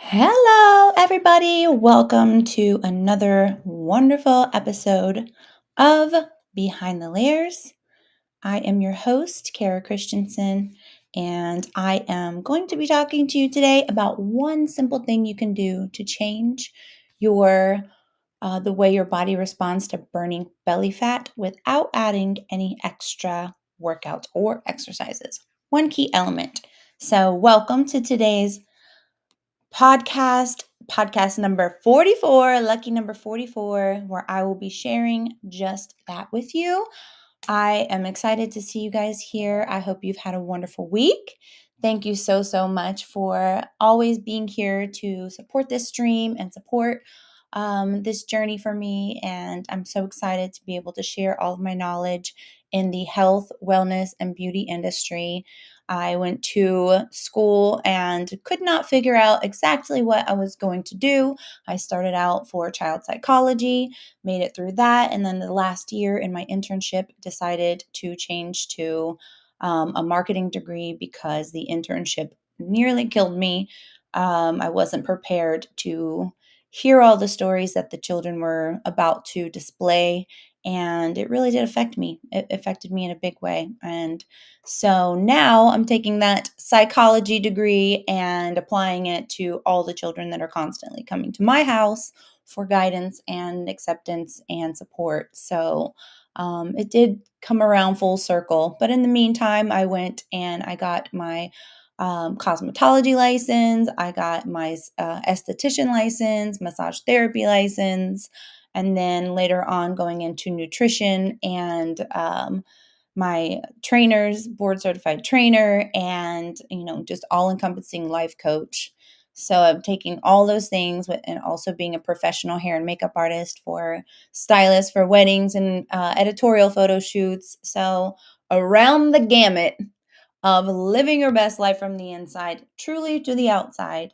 Hello, everybody. Welcome to another wonderful episode of Behind the Layers. I am your host, Kara Christensen, and I am going to be talking to you today about one simple thing you can do to change your the way your body responds to burning belly fat without adding any extra workouts or exercises. One key element. So, welcome to today's podcast number 44, lucky number 44, where I will be sharing just that with you. I am excited to see you guys here. I hope you've had a wonderful week. Thank you so much for always being here to support this stream and support this journey for me. And I'm so excited to be able to share all of my knowledge in the health, wellness, and beauty industry. I went to school and could not figure out exactly what I was going to do. I started out for child psychology, made it through that, and then the last year in my internship decided to change to a marketing degree because the internship nearly killed me. I wasn't prepared to hear all the stories that the children were about to display, and it really did affect me. It affected me in a big way. And so now I'm taking that psychology degree and applying it to all the children that are constantly coming to my house for guidance and acceptance and support. So it did come around full circle. But in the meantime, I went and I got my cosmetology license, I got my esthetician license, massage therapy license, and then later on going into nutrition and my trainers, board certified trainer, and just all encompassing life coach. So I'm taking all those things and also being a professional hair and makeup artist for stylists for weddings and editorial photo shoots. So around the gamut of living your best life from the inside, truly to the outside.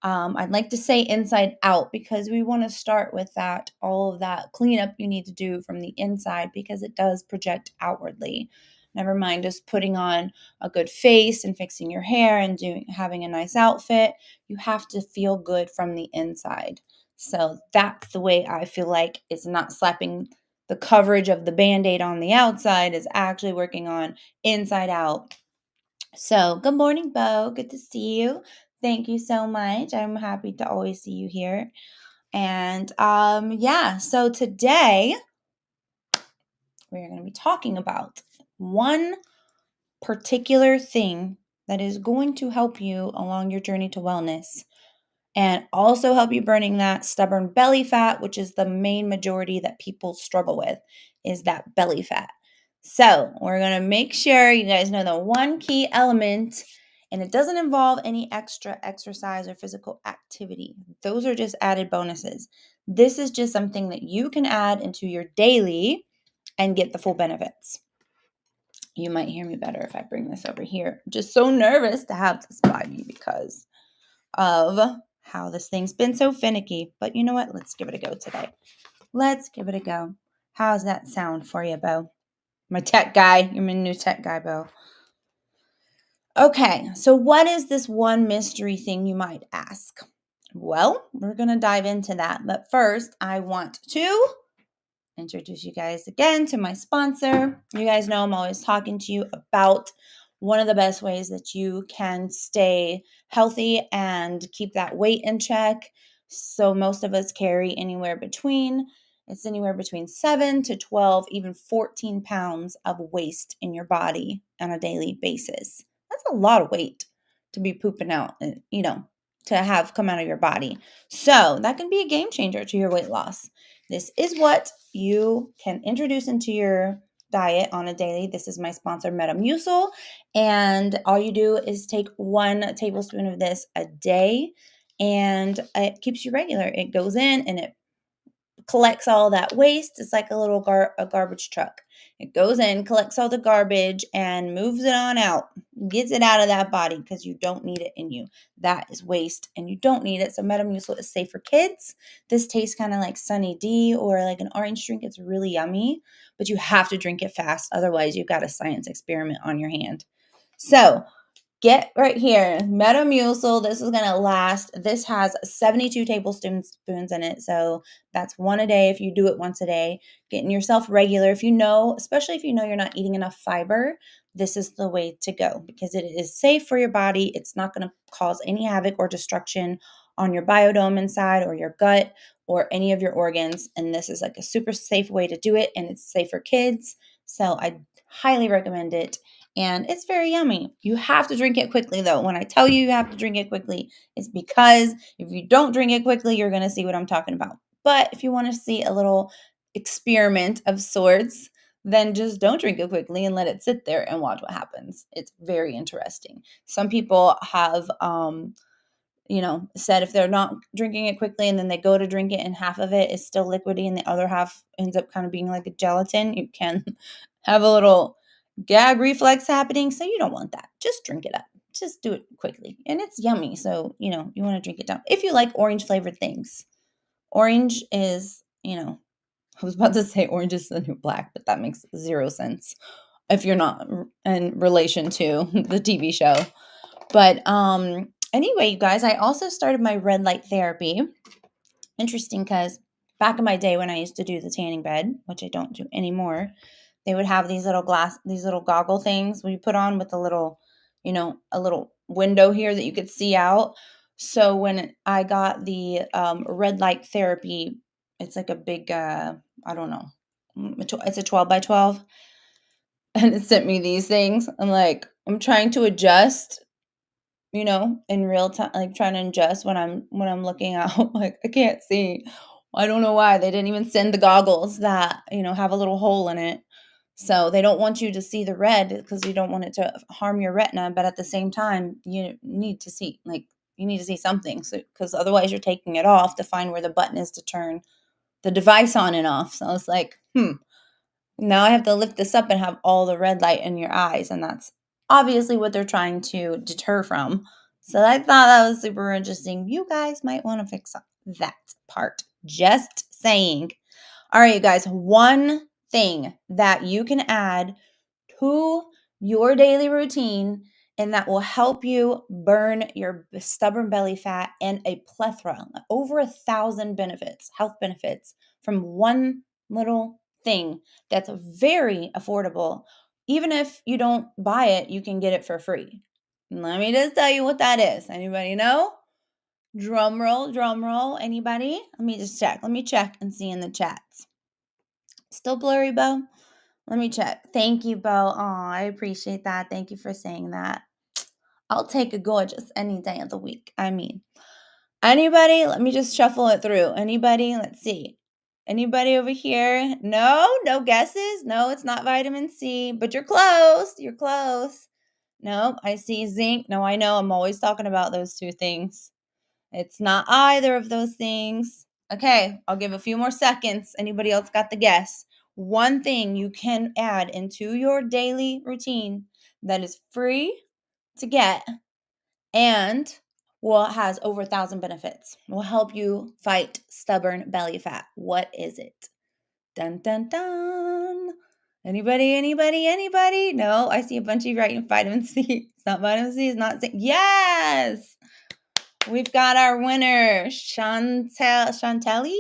I'd like to say inside out because we want to start with that, all of that cleanup you need to do from the inside because it does project outwardly. Never mind just putting on a good face and fixing your hair and having a nice outfit. You have to feel good from the inside. So that's the way I feel like it's not slapping the coverage of the Band-Aid on the outside, is actually working on inside out. So, good morning, Bo. Good to see you. Thank you so much. I'm happy to always see you here. And so today we're going to be talking about one particular thing that is going to help you along your journey to wellness and also help you burning that stubborn belly fat, which is the main majority that people struggle with, is that belly fat. So we're going to make sure you guys know the one key element, and it doesn't involve any extra exercise or physical activity. Those are just added bonuses. This is just something that you can add into your daily and get the full benefits. You might hear me better if I bring this over here. I'm just so nervous to have this by me because of how this thing's been so finicky. But you know what? Let's give it a go today. Let's give it a go. How's that sound for you, Bo? My tech guy. You're my new tech guy, Bo. Okay, so what is this one mystery thing, you might ask? Well, we're going to dive into that. But first, I want to introduce you guys again to my sponsor. You guys know I'm always talking to you about one of the best ways that you can stay healthy and keep that weight in check. So most of us carry anywhere between 7 to 12, even 14 pounds of waste in your body on a daily basis. That's a lot of weight to be pooping out, to have come out of your body. So that can be a game changer to your weight loss. This is what you can introduce into your diet on a daily. This is my sponsor, Metamucil. And all you do is take 1 tablespoon of this a day, and it keeps you regular. It goes in and it collects all that waste. It's like a little garbage truck. It goes in, collects all the garbage, and moves it on out. Gets it out of that body because you don't need it in you. That is waste, and you don't need it. So Metamucil is safe for kids. This tastes kind of like Sunny D or like an orange drink. It's really yummy, but you have to drink it fast. Otherwise, you've got a science experiment on your hand. So get right here, Metamucil. This is going to last. This has 72 tablespoons in it. So that's one a day if you do it once a day. Getting yourself regular. If you know, especially if you know you're not eating enough fiber, this is the way to go because it is safe for your body. It's not going to cause any havoc or destruction on your biodome inside or your gut or any of your organs. And this is like a super safe way to do it. And it's safe for kids. So I highly recommend it. And it's very yummy. You have to drink it quickly, though. When I tell you you have to drink it quickly, it's because if you don't drink it quickly, you're going to see what I'm talking about. But if you want to see a little experiment of sorts, then just don't drink it quickly and let it sit there and watch what happens. It's very interesting. Some people have said if they're not drinking it quickly and then they go to drink it and half of it is still liquidy and the other half ends up kind of being like a gelatin, you can have a little gag reflex happening. So you don't want that. Just drink it up. Just do it quickly. And it's yummy. So, you want to drink it down. If you like orange flavored things, orange is, I was about to say orange is the new black, but that makes zero sense if you're not in relation to the TV show. But anyway, you guys, I also started my red light therapy. Interesting because back in my day when I used to do the tanning bed, which I don't do anymore, they would have these little goggle things we put on with a little window here that you could see out. So when I got the red light therapy, it's like a big, I don't know, it's a 12 by 12. And it sent me these things. I'm trying to adjust in real time, like trying to adjust when I'm looking out. Like I can't see. I don't know why they didn't even send the goggles that have a little hole in it. So they don't want you to see the red because you don't want it to harm your retina. But at the same time, you need to see something. So because otherwise you're taking it off to find where the button is to turn the device on and off. So I was like, now I have to lift this up and have all the red light in your eyes. And that's obviously what they're trying to deter from. So I thought that was super interesting. You guys might want to fix that part. Just saying. All right, you guys, one thing that you can add to your daily routine and that will help you burn your stubborn belly fat and a plethora, over 1,000 benefits, health benefits from one little thing that's very affordable. Even if you don't buy it, you can get it for free. Let me just tell you what that is. Anybody know? Drum roll. Anybody? Let me just check. Let me check and see in the chats. Still blurry, Bo? Let me check. Thank you, Bo. Oh, I appreciate that. Thank you for saying that. I'll take a gorgeous any day of the week. I mean, anybody? Let me just shuffle it through. Anybody? Let's see. Anybody over here? No guesses. No, it's not vitamin C, but you're close. You're close. No, I see zinc. No, I know. I'm always talking about those two things. It's not either of those things. Okay, I'll give a few more seconds. Anybody else got the guess? One thing you can add into your daily routine that is free to get and has over 1,000 benefits. Will help you fight stubborn belly fat. What is it? Dun dun dun. Anybody? No, I see a bunch of you writing vitamin C. It's not vitamin C. It's not zinc. Yes. We've got our winner, Chantelli,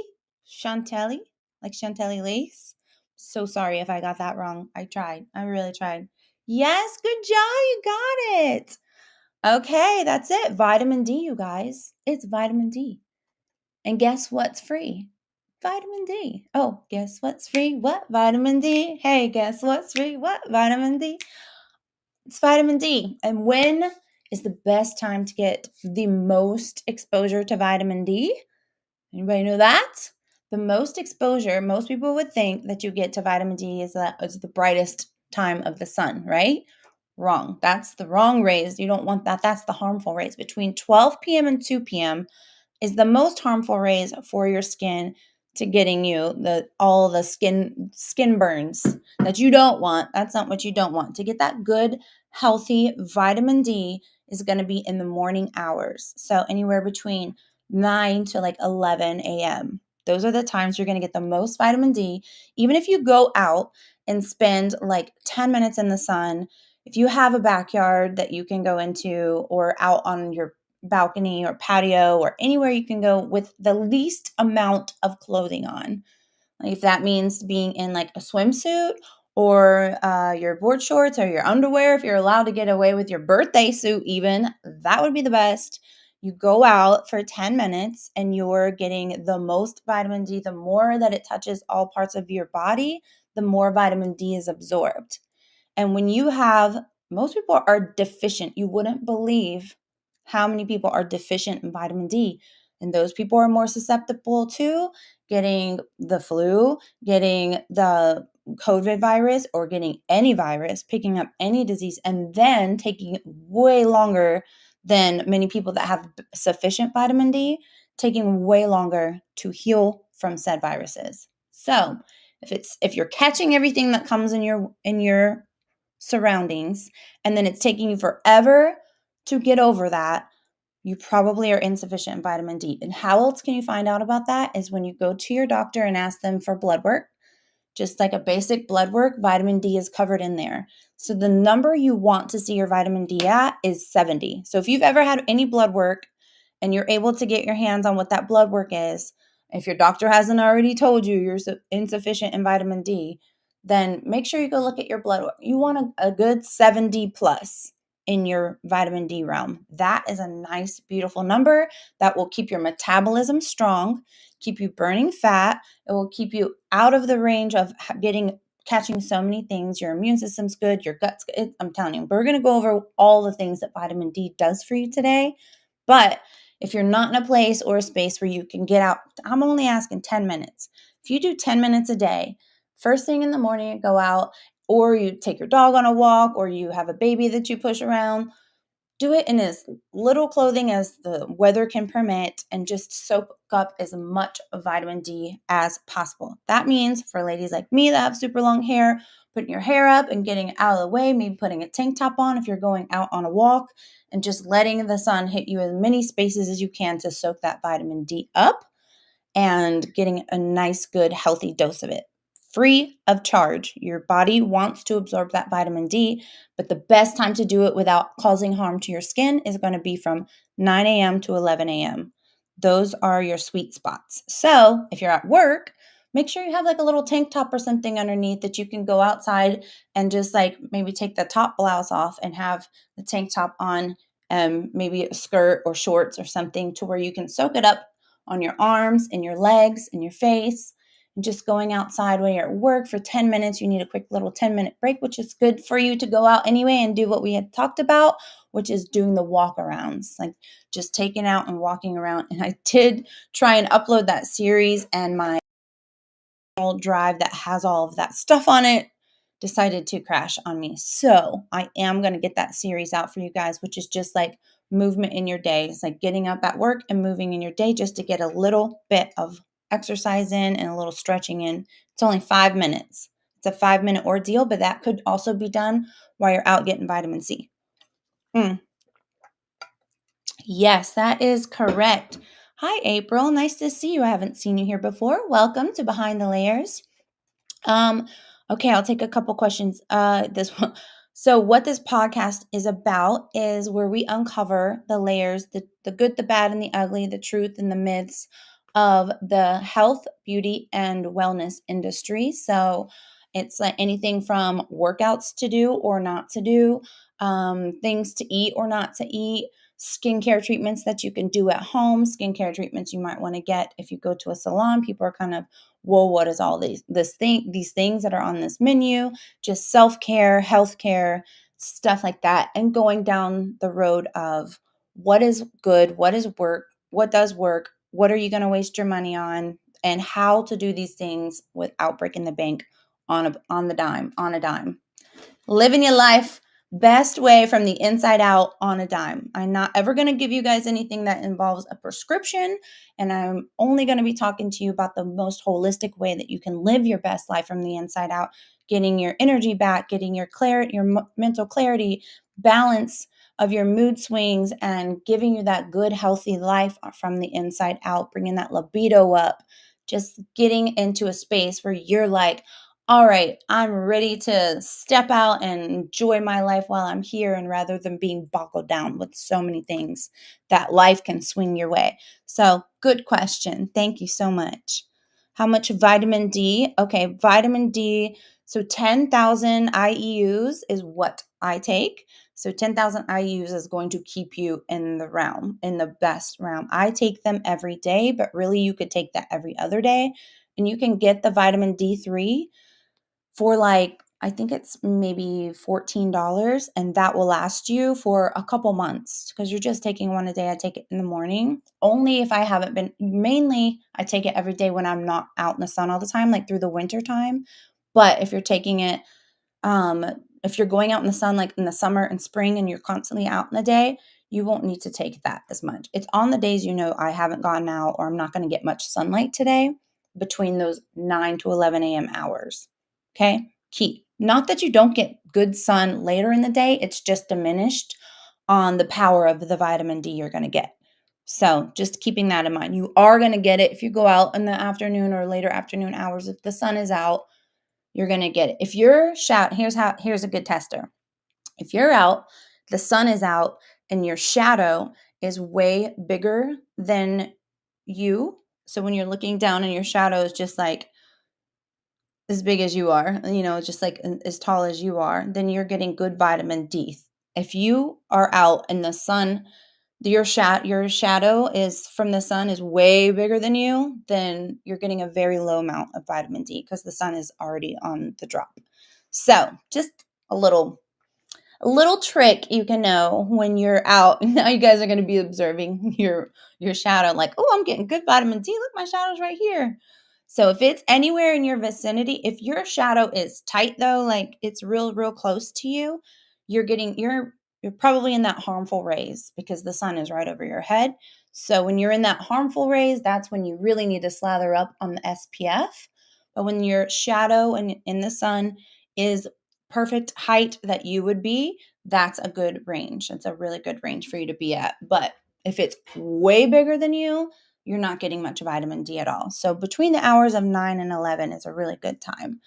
like Chantelli Lace. So sorry if I got that wrong. I tried. I really tried. Yes, good job. You got it. Okay, that's it. Vitamin D, you guys. It's vitamin D. And guess what's free? Vitamin D. Oh, guess what's free? What? Vitamin D. Hey, guess what's free? What? Vitamin D. It's vitamin D. And when is the best time to get the most exposure to vitamin D? Anybody know that? The most exposure, most people would think that you get to vitamin D is the brightest time of the sun, right? Wrong. That's the wrong rays. You don't want that. That's the harmful rays. Between 12 p.m. and 2 p.m. is the most harmful rays for your skin to getting you all the skin burns that you don't want. That's not what you don't want. To get that good, healthy vitamin D is going to be in the morning hours. So anywhere between 9 to like 11 a.m. Those are the times you're going to get the most vitamin D. Even if you go out and spend like 10 minutes in the sun, if you have a backyard that you can go into, or out on your balcony or patio or anywhere you can go with the least amount of clothing on, like if that means being in like a swimsuit or your board shorts or your underwear, if you're allowed to get away with your birthday suit, even, that would be the best. You go out for 10 minutes and you're getting the most vitamin D. The more that it touches all parts of your body, the more vitamin D is absorbed. And when you have, most people are deficient. You wouldn't believe how many people are deficient in vitamin D. And those people are more susceptible to getting the flu, getting the COVID virus, or getting any virus, picking up any disease, and then taking way longer than many people that have sufficient vitamin D, taking way longer to heal from said viruses. So, if you're catching everything that comes in your surroundings and then it's taking you forever to get over that, you probably are insufficient in vitamin D. And how else can you find out about that is when you go to your doctor and ask them for blood work. Just like a basic blood work, vitamin D is covered in there. So the number you want to see your vitamin D at is 70. So if you've ever had any blood work and you're able to get your hands on what that blood work is, if your doctor hasn't already told you you're insufficient in vitamin D, then make sure you go look at your blood work. You want a good 70 plus in your vitamin D realm. That is a nice, beautiful number that will keep your metabolism strong, keep you burning fat. It will keep you out of the range of catching so many things. Your immune system's good, your gut's good. I'm telling you, we're going to go over all the things that vitamin D does for you today. But if you're not in a place or a space where you can get out, I'm only asking 10 minutes. If you do 10 minutes a day, first thing in the morning, you go out, or you take your dog on a walk, or you have a baby that you push around, do it in as little clothing as the weather can permit and just soak up as much vitamin D as possible. That means for ladies like me that have super long hair, putting your hair up and getting it out of the way, maybe putting a tank top on if you're going out on a walk, and just letting the sun hit you in as many spaces as you can to soak that vitamin D up and getting a nice, good, healthy dose of it. Free of charge. Your body wants to absorb that vitamin D, but the best time to do it without causing harm to your skin is going to be from 9 a.m. to 11 a.m. Those are your sweet spots. So if you're at work, make sure you have like a little tank top or something underneath that you can go outside and just like maybe take the top blouse off and have the tank top on, maybe a skirt or shorts or something to where you can soak it up on your arms and your legs and your face. And just going outside when you're at work for 10 minutes, you need a quick little 10-minute break, which is good for you to go out anyway and do what we had talked about, which is doing the walk arounds, like just taking out and walking around. And I did try and upload that series, and my drive that has all of that stuff on it decided to crash on me. So I am going to get that series out for you guys, which is just like movement in your day. It's like getting up at work and moving in your day just to get a little bit of exercise in and a little stretching in. It's only 5 minutes. It's a 5-minute ordeal, but that could also be done while you're out getting vitamin C. Yes, that is correct. Hi, April. Nice to see you. I haven't seen you here before. Welcome to Behind the Layers. Um, okay, I'll take a couple questions. This one. So what this podcast is about is where we uncover the layers, the good, the bad, and the ugly, the truth and the myths of the health, beauty, and wellness industry. So it's like anything from workouts to do or not to do, things to eat or not to eat, skincare treatments that you can do at home, skincare treatments you might want to get if you go to a salon. People are kind of, well, what is all these things that are on this menu? Just self-care, healthcare, stuff like that. And going down the road of what is good, what is work, what does work, what are you going to waste your money on, and how to do these things without breaking the bank on a dime. Living your life best way from the inside out on a dime. I'm not ever going to give you guys anything that involves a prescription, and I'm only going to be talking to you about the most holistic way that you can live your best life from the inside out, getting your energy back, getting your clarity, your mental clarity, balance of your mood swings, and giving you that good, healthy life from the inside out, bringing that libido up, just getting into a space where you're like, all right, I'm ready to step out and enjoy my life while I'm here, and rather than being boggled down with so many things that life can swing your way. So, good question. Thank you so much. How much vitamin D? Okay, vitamin D. So, 10,000 IEUs is what I take. So, 10,000 IEUs is going to keep you in the realm, in the best realm. I take them every day, but really you could take that every other day. And you can get the vitamin D3 for like, I think it's maybe $14, and that will last you for a couple months because you're just taking one a day. I take it in the morning. Only if I haven't been, mainly I take it every day when I'm not out in the sun all the time, like through the winter time. But if you're taking it, um, if you're going out in the sun, like in the summer and spring, and you're constantly out in the day, you won't need to take that as much. It's on the days I haven't gone out or I'm not going to get much sunlight today between those 9 to 11 a.m. hours. Okay, key. Not that you don't get good sun later in the day, it's just diminished on the power of the vitamin D you're going to get. So just keeping that in mind. You are going to get it if you go out in the afternoon or later afternoon hours. If the sun is out, you're going to get it. If you're here's a good tester. If you're out, the sun is out, and your shadow is way bigger than you. So when you're looking down and your shadow is just like as big as you are, just like as tall as you are, then you're getting good vitamin D. If you are out in the sun, your shadow is from the sun is way bigger than you, then you're getting a very low amount of vitamin D because the sun is already on the drop. So just a little trick you can know when you're out. Now you guys are going to be observing your shadow like, oh, I'm getting good vitamin D. Look, my shadow's right here. So if it's anywhere in your vicinity, if your shadow is tight though, like it's real close to you, you're probably in that harmful rays because the sun is right over your head. So when you're in that harmful rays, that's when you really need to slather up on the SPF. But when your shadow in the sun is perfect height that you would be, that's a good range. It's a really good range for you to be at. But if it's way bigger than you, you're not getting much vitamin D at all. So between the hours of 9 and 11 is a really good time.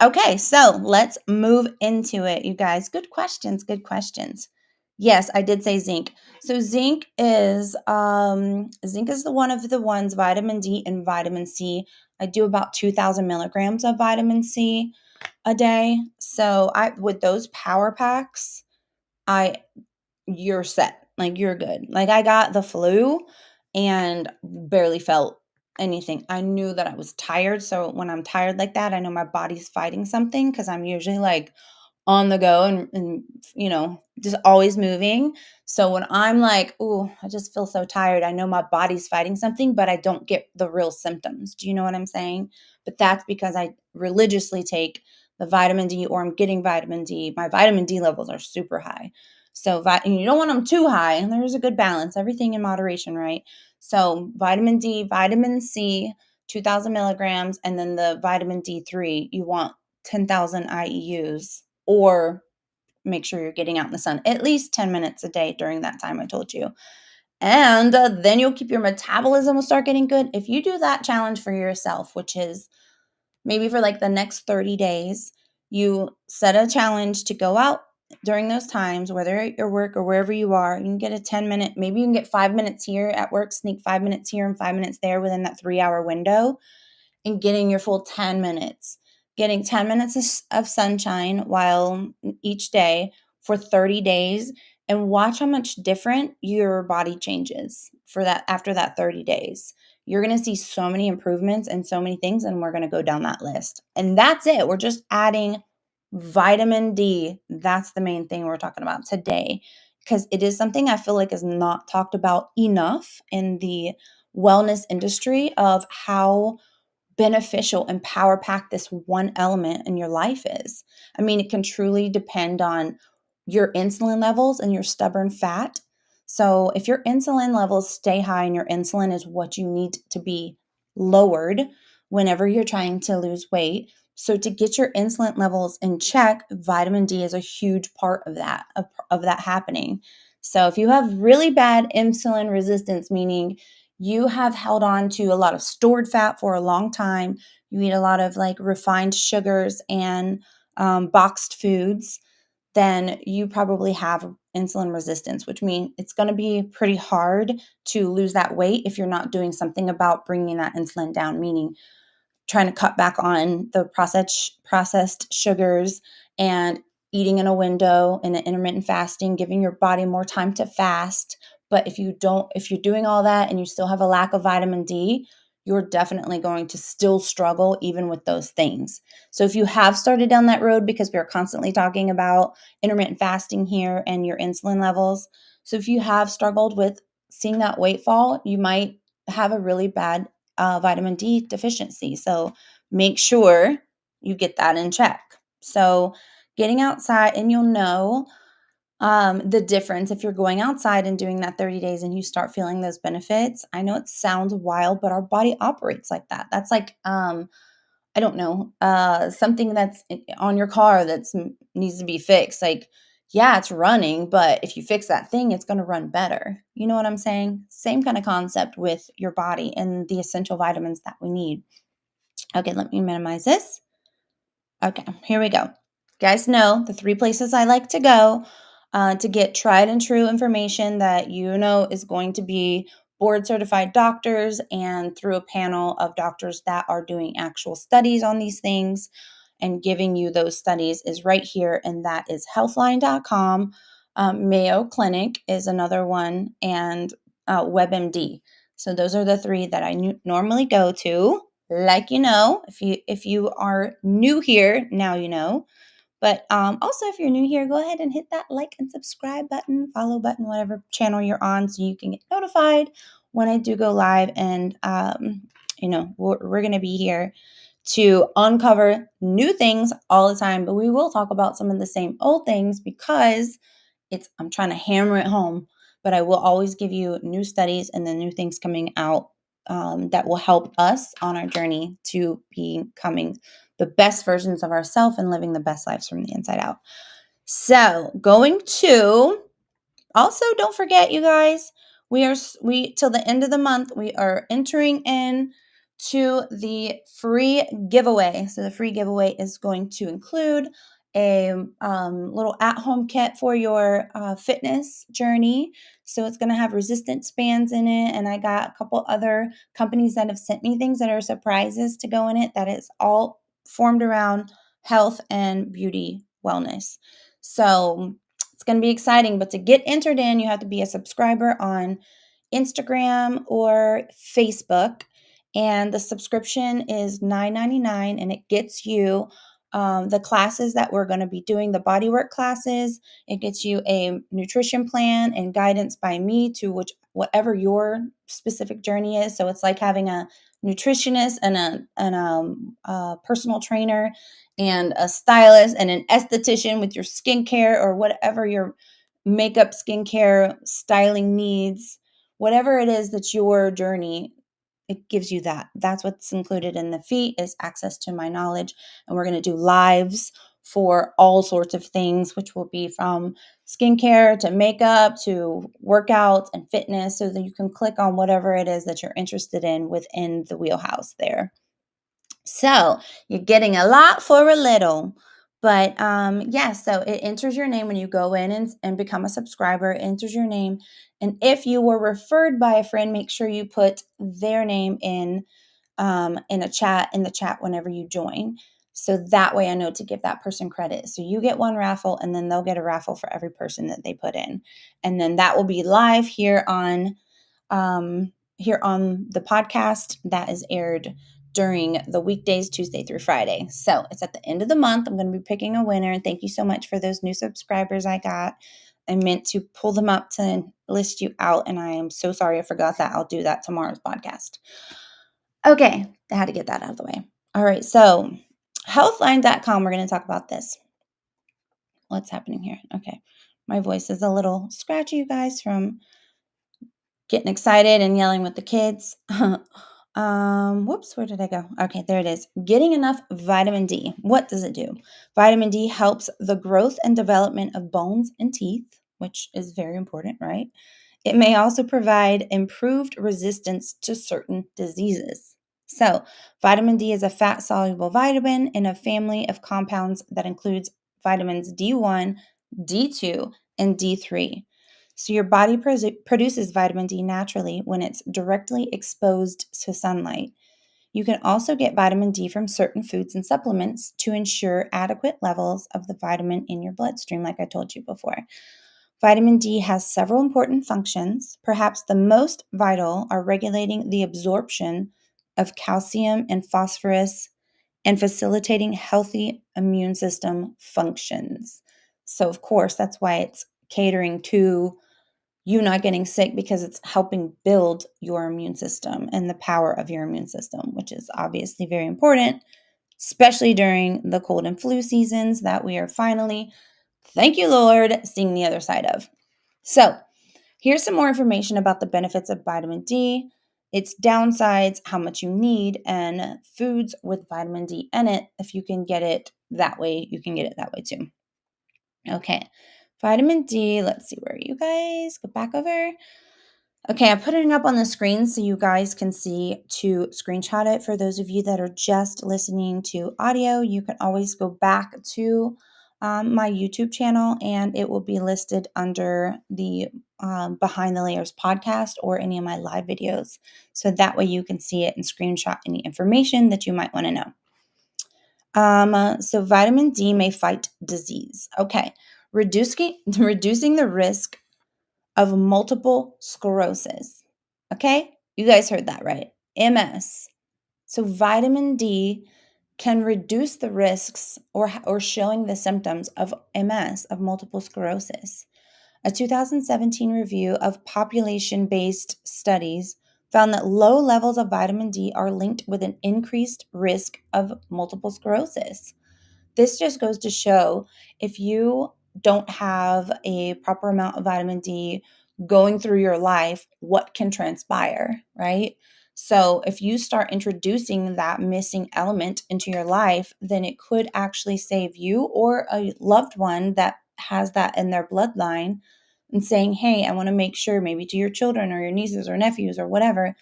Okay, so let's move into it, you guys. Good questions, good questions. Yes, I did say zinc. So zinc is the one of the ones, vitamin D and vitamin C. I do about 2,000 milligrams of vitamin C a day. So with those power packs, you're set. Like you're good. Like I got the flu and barely felt anything. I knew that I was tired. So when I'm tired like that, I know my body's fighting something because I'm usually like on the go and just always moving. So when I'm like, "Ooh, I just feel so tired," I know my body's fighting something, but I don't get the real symptoms. Do you know what I'm saying? But that's because I religiously take the vitamin D, or I'm getting vitamin D. My vitamin D levels are super high. So and you don't want them too high, and there's a good balance. Everything in moderation, right? So vitamin D, vitamin C, 2,000 milligrams, and then the vitamin D3, you want 10,000 IEUs, or make sure you're getting out in the sun at least 10 minutes a day during that time I told you. And then you'll keep your metabolism will start getting good. If you do that challenge for yourself, which is maybe for like the next 30 days, you set a challenge to go out during those times, whether at your work or wherever you are. You can get a 10-minute, maybe you can get 5 minutes here at work, sneak 5 minutes here and 5 minutes there within that 3-hour window, and getting your full 10 minutes, getting 10 minutes of sunshine while each day for 30 days, and watch how much different your body changes for that after that 30 days. You're going to see so many improvements and so many things, and we're going to go down that list. And that's it. We're just adding vitamin D. That's the main thing we're talking about today, because it is something I feel like is not talked about enough in the wellness industry of how beneficial and power packed this one element in your life is. I mean, it can truly depend on your insulin levels and your stubborn fat. So, if your insulin levels stay high, and your insulin is what you need to be lowered whenever you're trying to lose weight. So, to get your insulin levels in check, vitamin D is a huge part of that happening. So, if you have really bad insulin resistance, meaning you have held on to a lot of stored fat for a long time, you eat a lot of like refined sugars and boxed foods, then you probably have insulin resistance, which means it's going to be pretty hard to lose that weight if you're not doing something about bringing that insulin down, meaning trying to cut back on the processed sugars and eating in a window and intermittent fasting, giving your body more time to fast. But if you're doing all that and you still have a lack of vitamin D, you're definitely going to still struggle even with those things. So if you have started down that road, because we're constantly talking about intermittent fasting here and your insulin levels. So if you have struggled with seeing that weight fall, you might have a really bad vitamin D deficiency. So make sure you get that in check. So getting outside, and you'll know the difference if you're going outside and doing that 30 days and you start feeling those benefits. I know it sounds wild, but our body operates like that. That's like, I don't know, something that's on your car that needs to be fixed. Like, yeah, it's running, but if you fix that thing, it's going to run better. You know what I'm saying? Same kind of concept with your body and the essential vitamins that we need. Okay, let me minimize this. Okay, here we go. You guys know the 3 places I like to go to get tried and true information that you know is going to be board certified doctors and through a panel of doctors that are doing actual studies on these things and giving you those studies is right here, and that is healthline.com. Mayo Clinic is another one, and WebMD. So those are the 3 that I normally go to. Like, if you are new here, now you know. But also, if you're new here, go ahead and hit that like and subscribe button, follow button, whatever channel you're on, so you can get notified when I do go live. And we're going to be here to uncover new things all the time, but we will talk about some of the same old things because I'm trying to hammer it home, but I will always give you new studies and then new things coming out that will help us on our journey to becoming the best versions of ourselves and living the best lives from the inside out. So also, don't forget, you guys, we till the end of the month, we are entering in to the free giveaway. So the free giveaway is going to include a little at-home kit for your fitness journey. So it's going to have resistance bands in it, and I got a couple other companies that have sent me things that are surprises to go in it. That is all formed around health and beauty wellness. So it's going to be exciting, but to get entered in, you have to be a subscriber on Instagram or Facebook, and the subscription is $9.99, and it gets you the classes that we're going to be doing, the bodywork classes. It gets you a nutrition plan and guidance by me to whatever your specific journey is. So it's like having a nutritionist and a personal trainer and a stylist and an esthetician with your skincare or whatever your makeup, skincare, styling needs, whatever it is that's your journey, it gives you that. That's what's included in the fee is access to my knowledge. And we're going to do lives for all sorts of things, which will be from skincare to makeup to workouts and fitness, so that you can click on whatever it is that you're interested in within the wheelhouse there. So you're getting a lot for a little. But so it enters your name when you go in and become a subscriber. It enters your name. And if you were referred by a friend, make sure you put their name in the chat whenever you join. So that way I know to give that person credit. So you get one raffle, and then they'll get a raffle for every person that they put in. And then that will be live here on the podcast that is aired during the weekdays, Tuesday through Friday. So it's at the end of the month. I'm going to be picking a winner. And thank you so much for those new subscribers I got. I meant to pull them up to list you out, and I am so sorry I forgot that. I'll do that tomorrow's podcast. Okay, I had to get that out of the way. All right, so healthline.com, we're going to talk about this. What's happening here? Okay, my voice is a little scratchy, you guys, from getting excited and yelling with the kids. Where did I go? Okay, there it is. Getting enough vitamin D. What does it do? Vitamin D helps the growth and development of bones and teeth, which is very important, right? It may also provide improved resistance to certain diseases. So, vitamin D is a fat soluble vitamin in a family of compounds that includes vitamins D1, D2, and D3. So, your body produces vitamin D naturally when it's directly exposed to sunlight. You can also get vitamin D from certain foods and supplements to ensure adequate levels of the vitamin in your bloodstream, like I told you before. Vitamin D has several important functions. Perhaps the most vital are regulating the absorption of calcium and phosphorus and facilitating healthy immune system functions. So, of course, that's why it's catering to you not getting sick because it's helping build your immune system and the power of your immune system, which is obviously very important, especially during the cold and flu seasons that we are finally, thank you, Lord, seeing the other side of. So, here's some more information about the benefits of vitamin D, its downsides, how much you need, and foods with vitamin D in it. If you can get it that way, you can get it that way too. Okay, vitamin D, let's see where you guys go back over. Okay, I'm putting it up on the screen so you guys can see to screenshot it. For those of you that are just listening to audio, you can always go back to my YouTube channel and it will be listed under the Behind the Layers podcast or any of my live videos. So that way you can see it and screenshot any information that you might want to know. So vitamin D may fight disease. Okay, reducing the risk of multiple sclerosis. Okay? You guys heard that right. MS. So vitamin D can reduce the risks or showing the symptoms of MS, of multiple sclerosis. A 2017 review of population-based studies found that low levels of vitamin D are linked with an increased risk of multiple sclerosis. This just goes to show if you don't have a proper amount of vitamin D going through your life, what can transpire, right? So, if you start introducing that missing element into your life, then it could actually save you or a loved one that has that in their bloodline and saying, hey, I want to make sure, maybe to your children or your nieces or nephews or whatever,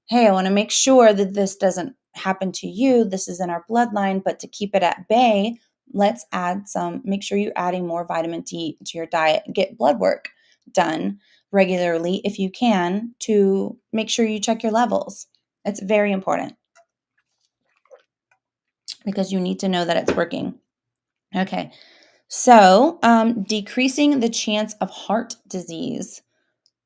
hey, I want to make sure that this doesn't happen to you. This is in our bloodline, but to keep it at bay, let's make sure you're adding more vitamin D to your diet. Get blood work done regularly if you can to make sure you check your levels. It's very important because you need to know that it's working. Okay, so decreasing the chance of heart disease.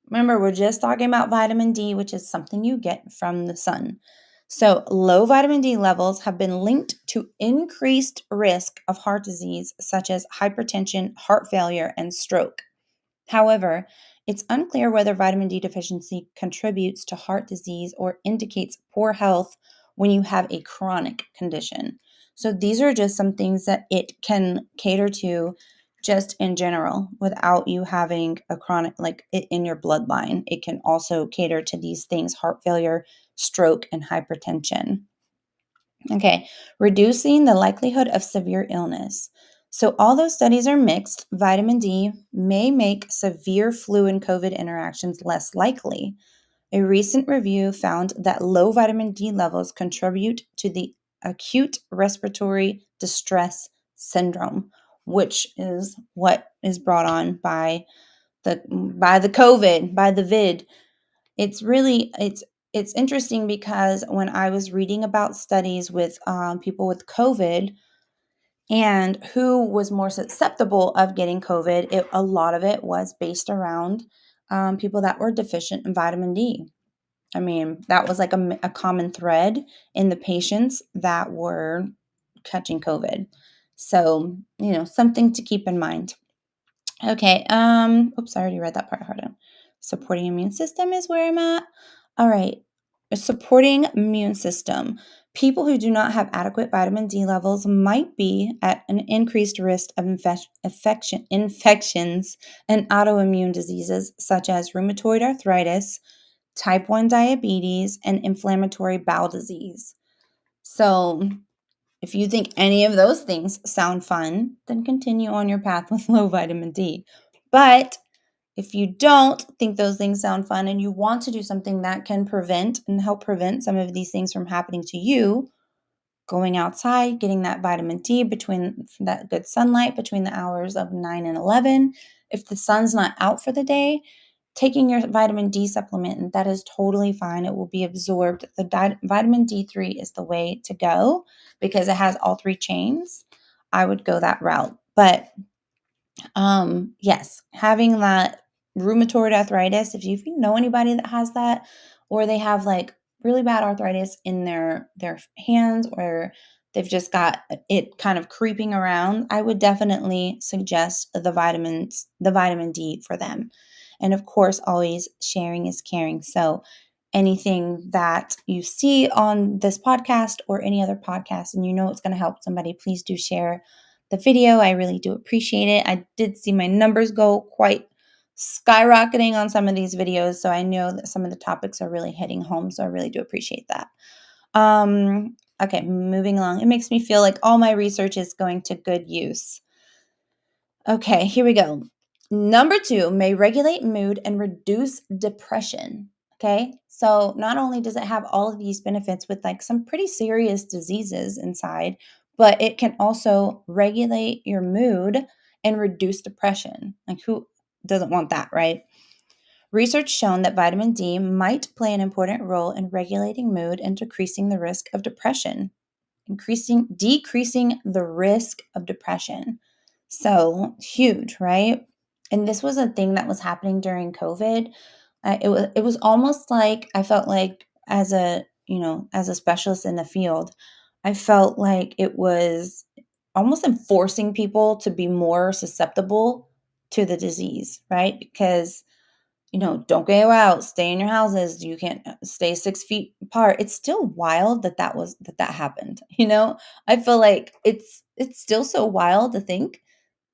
Remember, we're just talking about vitamin D, which is something you get from the sun. So, low vitamin D levels have been linked to increased risk of heart disease, such as hypertension, heart failure, and stroke. However, it's unclear whether vitamin D deficiency contributes to heart disease or indicates poor health when you have a chronic condition. So, these are just some things that it can cater to just in general without you having a chronic, like it in your bloodline. It can also cater to these things: heart failure, stroke, and hypertension. Okay, reducing the likelihood of severe illness. So, although studies are mixed, vitamin D may make severe flu and COVID interactions less likely. A recent review found that low vitamin D levels contribute to the acute respiratory distress syndrome, which is what is brought on by the COVID, by the vid. It's interesting because when I was reading about studies with people with COVID and who was more susceptible of getting COVID, a lot of it was based around people that were deficient in vitamin D. I mean, that was like a common thread in the patients that were catching COVID. So, something to keep in mind. Okay. Oops, I already read that part. Hold on. Supporting immune system is where I'm at. All right. Supporting immune system. People who do not have adequate vitamin D levels might be at an increased risk of infections and autoimmune diseases such as rheumatoid arthritis, type 1 diabetes, and inflammatory bowel disease. So, if you think any of those things sound fun, then continue on your path with low vitamin D. But If you don't think those things sound fun and you want to do something that can prevent and help prevent some of these things from happening to you, going outside, getting that vitamin D between that good sunlight between the hours of 9 and 11. If the sun's not out for the day, taking your vitamin D supplement, and that is totally fine. It will be absorbed. The vitamin D3 is the way to go because it has all three chains. I would go that route. But yes, having that rheumatoid arthritis, if you know anybody that has that, or they have like really bad arthritis in their hands, or they've just got it kind of creeping around, I would definitely suggest the vitamin D for them. And of course, always sharing is caring. So anything that you see on this podcast or any other podcast and you know it's going to help somebody, please do share the video. I really do appreciate it. I did see my numbers go quite skyrocketing on some of these videos, so I know that some of the topics are really hitting home, so I really do appreciate that. Okay, moving along. It makes me feel like all my research is going to good use. Okay, here we go. Number 2, may regulate mood and reduce depression. Okay, so not only does it have all of these benefits with like some pretty serious diseases inside, but it can also regulate your mood and reduce depression. Like, who doesn't want that, right? Research shown that vitamin D might play an important role in regulating mood and decreasing the risk of depression, decreasing the risk of depression. So huge, right? And this was a thing that was happening during COVID. It was almost like I felt like as a specialist in the field, I felt like it was almost enforcing people to be more susceptible to the disease, right? Because don't go out, stay in your houses. You can't stay 6 feet apart. It's still wild that happened. I feel like it's still so wild to think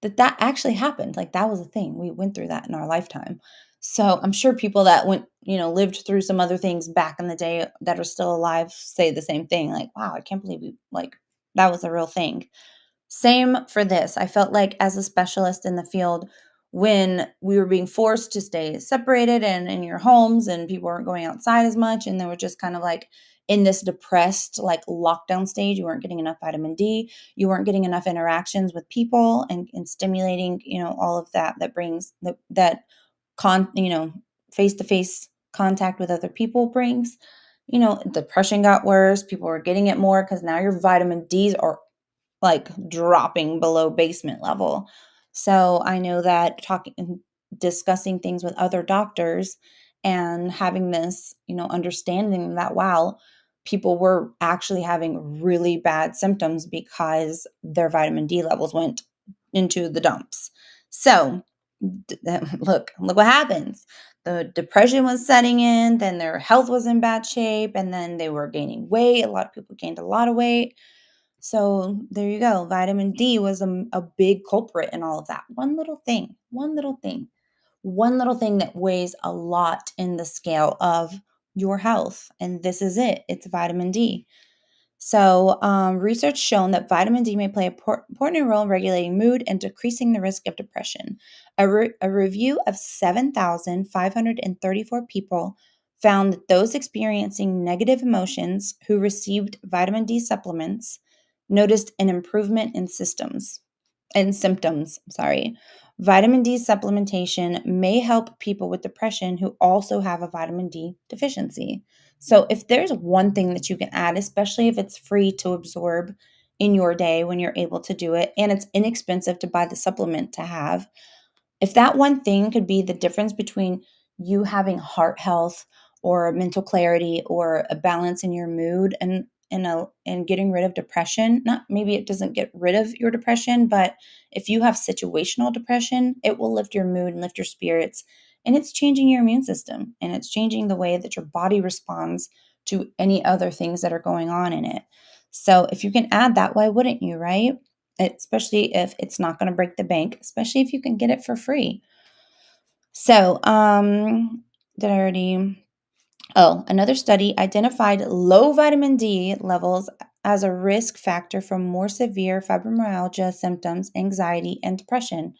that actually happened. Like that was a thing. We went through that in our lifetime. So I'm sure people that lived through some other things back in the day that are still alive say the same thing. Like, wow, I can't believe that was a real thing. Same for this. I felt like as a specialist in the field, when we were being forced to stay separated and in your homes and people weren't going outside as much and they were just kind of like in this depressed like lockdown stage, you weren't getting enough vitamin D, you weren't getting enough interactions with people and stimulating, all of that brings that con, face-to-face contact with other people brings, depression got worse, people were getting it more because now your vitamin Ds are like dropping below basement level. So I know that discussing things with other doctors and having this, understanding that, wow, people were actually having really bad symptoms because their vitamin D levels went into the dumps. So look what happens. The depression was setting in, then their health was in bad shape, and then they were gaining weight. A lot of people gained a lot of weight. So there you go. Vitamin D was a big culprit in all of that. One little thing that weighs a lot in the scale of your health. And this is it. It's vitamin D. So, research shown that vitamin D may play an important role in regulating mood and decreasing the risk of depression. A review of 7,534 people found that those experiencing negative emotions who received vitamin D supplements noticed an improvement in symptoms. Sorry. Vitamin D supplementation may help people with depression who also have a vitamin D deficiency. So, if there's one thing that you can add, especially if it's free to absorb in your day when you're able to do it, and it's inexpensive to buy the supplement to have, if that one thing could be the difference between you having heart health or mental clarity or a balance in your mood and getting rid of depression, not maybe it doesn't get rid of your depression, but if you have situational depression, it will lift your mood and lift your spirits, and it's changing your immune system and it's changing the way that your body responds to any other things that are going on in it. So if you can add that, why wouldn't you, right? Especially if it's not going to break the bank, especially if you can get it for free. So, did I already? Oh, another study identified low vitamin D levels as a risk factor for more severe fibromyalgia symptoms, anxiety, and depression.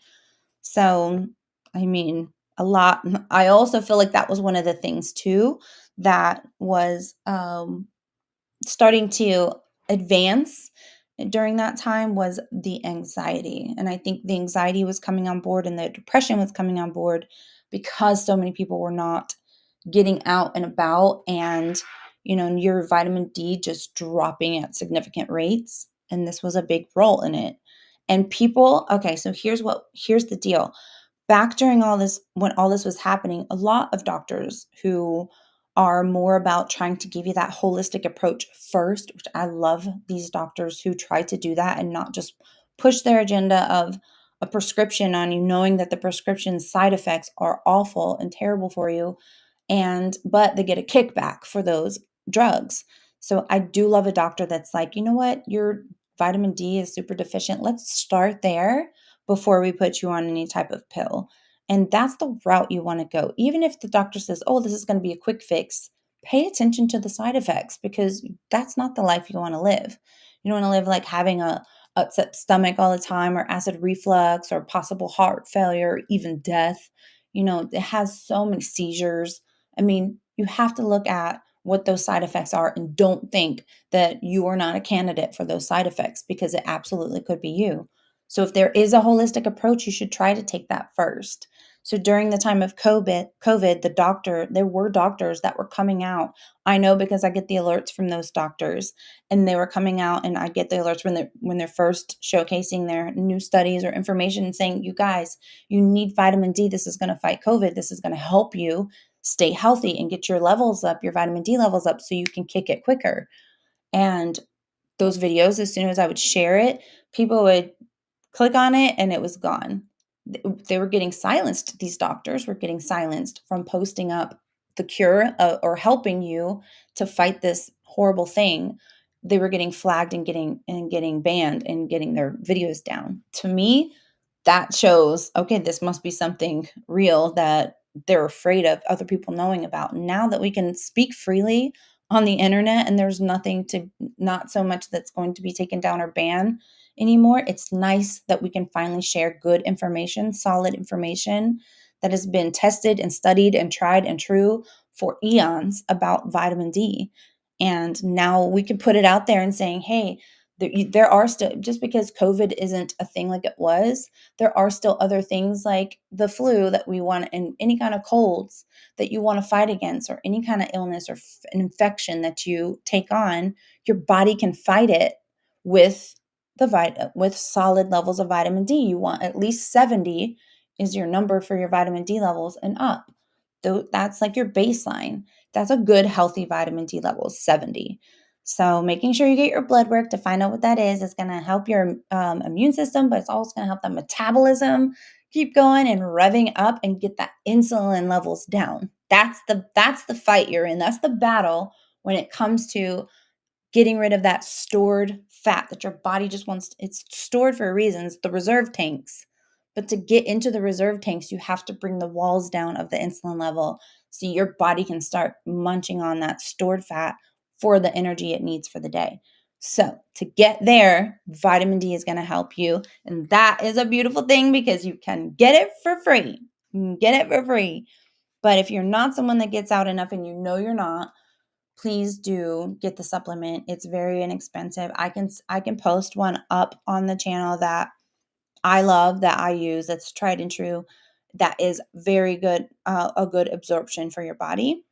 So, I mean, a lot. I also feel like that was one of the things too that was starting to advance during that time was the anxiety. And I think the anxiety was coming on board and the depression was coming on board because so many people were not getting out and about, and your vitamin D just dropping at significant rates, and this was a big role in it. And people, okay, so here's the deal. Back during all this, when all this was happening, a lot of doctors who are more about trying to give you that holistic approach first, which I love these doctors who try to do that and not just push their agenda of a prescription on you, knowing that the prescription side effects are awful and terrible for you, and but they get a kickback for those drugs. So I do love a doctor that's like, you know what, your vitamin D is super deficient. Let's start there before we put you on any type of pill. And that's the route you want to go. Even if the doctor says, oh, this is going to be a quick fix, pay attention to the side effects, because that's not the life you want to live. You don't want to live like having a upset stomach all the time, or acid reflux, or possible heart failure, or even death. It has so many seizures. I mean, you have to look at what those side effects are and don't think that you are not a candidate for those side effects, because it absolutely could be you. So if there is a holistic approach, you should try to take that first. So during the time of COVID, there were doctors that were coming out. I know because I get the alerts from those doctors, and they were coming out, and I get the alerts when they're first showcasing their new studies or information and saying, you guys, you need vitamin D. This is going to fight COVID. This is going to help you stay healthy and get your levels up, your vitamin D levels up, so you can kick it quicker. And those videos, as soon as I would share it, people would click on it and it was gone. They were getting silenced. These doctors were getting silenced from posting up the cure, or helping you to fight this horrible thing. They were getting flagged and getting banned and getting their videos down. To me, that shows, okay, this must be something real that they're afraid of other people knowing about. Now that we can speak freely on the internet, and there's not so much that's going to be taken down or banned anymore, it's nice that we can finally share good information, solid information that has been tested and studied and tried and true for eons about vitamin D. And now we can put it out there and saying, hey, there are still, just because COVID isn't a thing like it was, there are still other things like the flu that we want, and any kind of colds that you want to fight against, or any kind of illness or an infection that you take on. Your body can fight it with with solid levels of vitamin D. You want at least 70 is your number for your vitamin D levels and up. Though that's like your baseline. That's a good healthy vitamin D level, 70. So making sure you get your blood work to find out what that is going to help your immune system, but it's also going to help the metabolism keep going and revving up and get that insulin levels down. That's the fight you're in. That's the battle when it comes to getting rid of that stored fat that your body just wants. It's stored for a reason. It's the reserve tanks. But to get into the reserve tanks, you have to bring the walls down of the insulin level so your body can start munching on that stored fat for the energy it needs for the day. So to get there, vitamin D is going to help you. And that is a beautiful thing because you can get it for free. You can get it for free. But if you're not someone that gets out enough, and you know you're not, please do get the supplement. It's very inexpensive. I can post one up on the channel that I love, that I use, that's tried and true, that is very good, a good absorption for your body.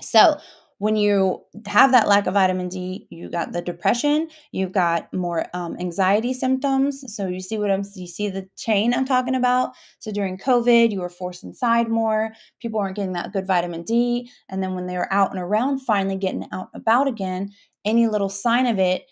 So when you have that lack of vitamin D, you got the depression, you've got more anxiety symptoms. So you see the chain I'm talking about. So during COVID, you were forced inside more. People weren't getting that good vitamin D. And then when they were out and around, finally getting out and about again, any little sign of it,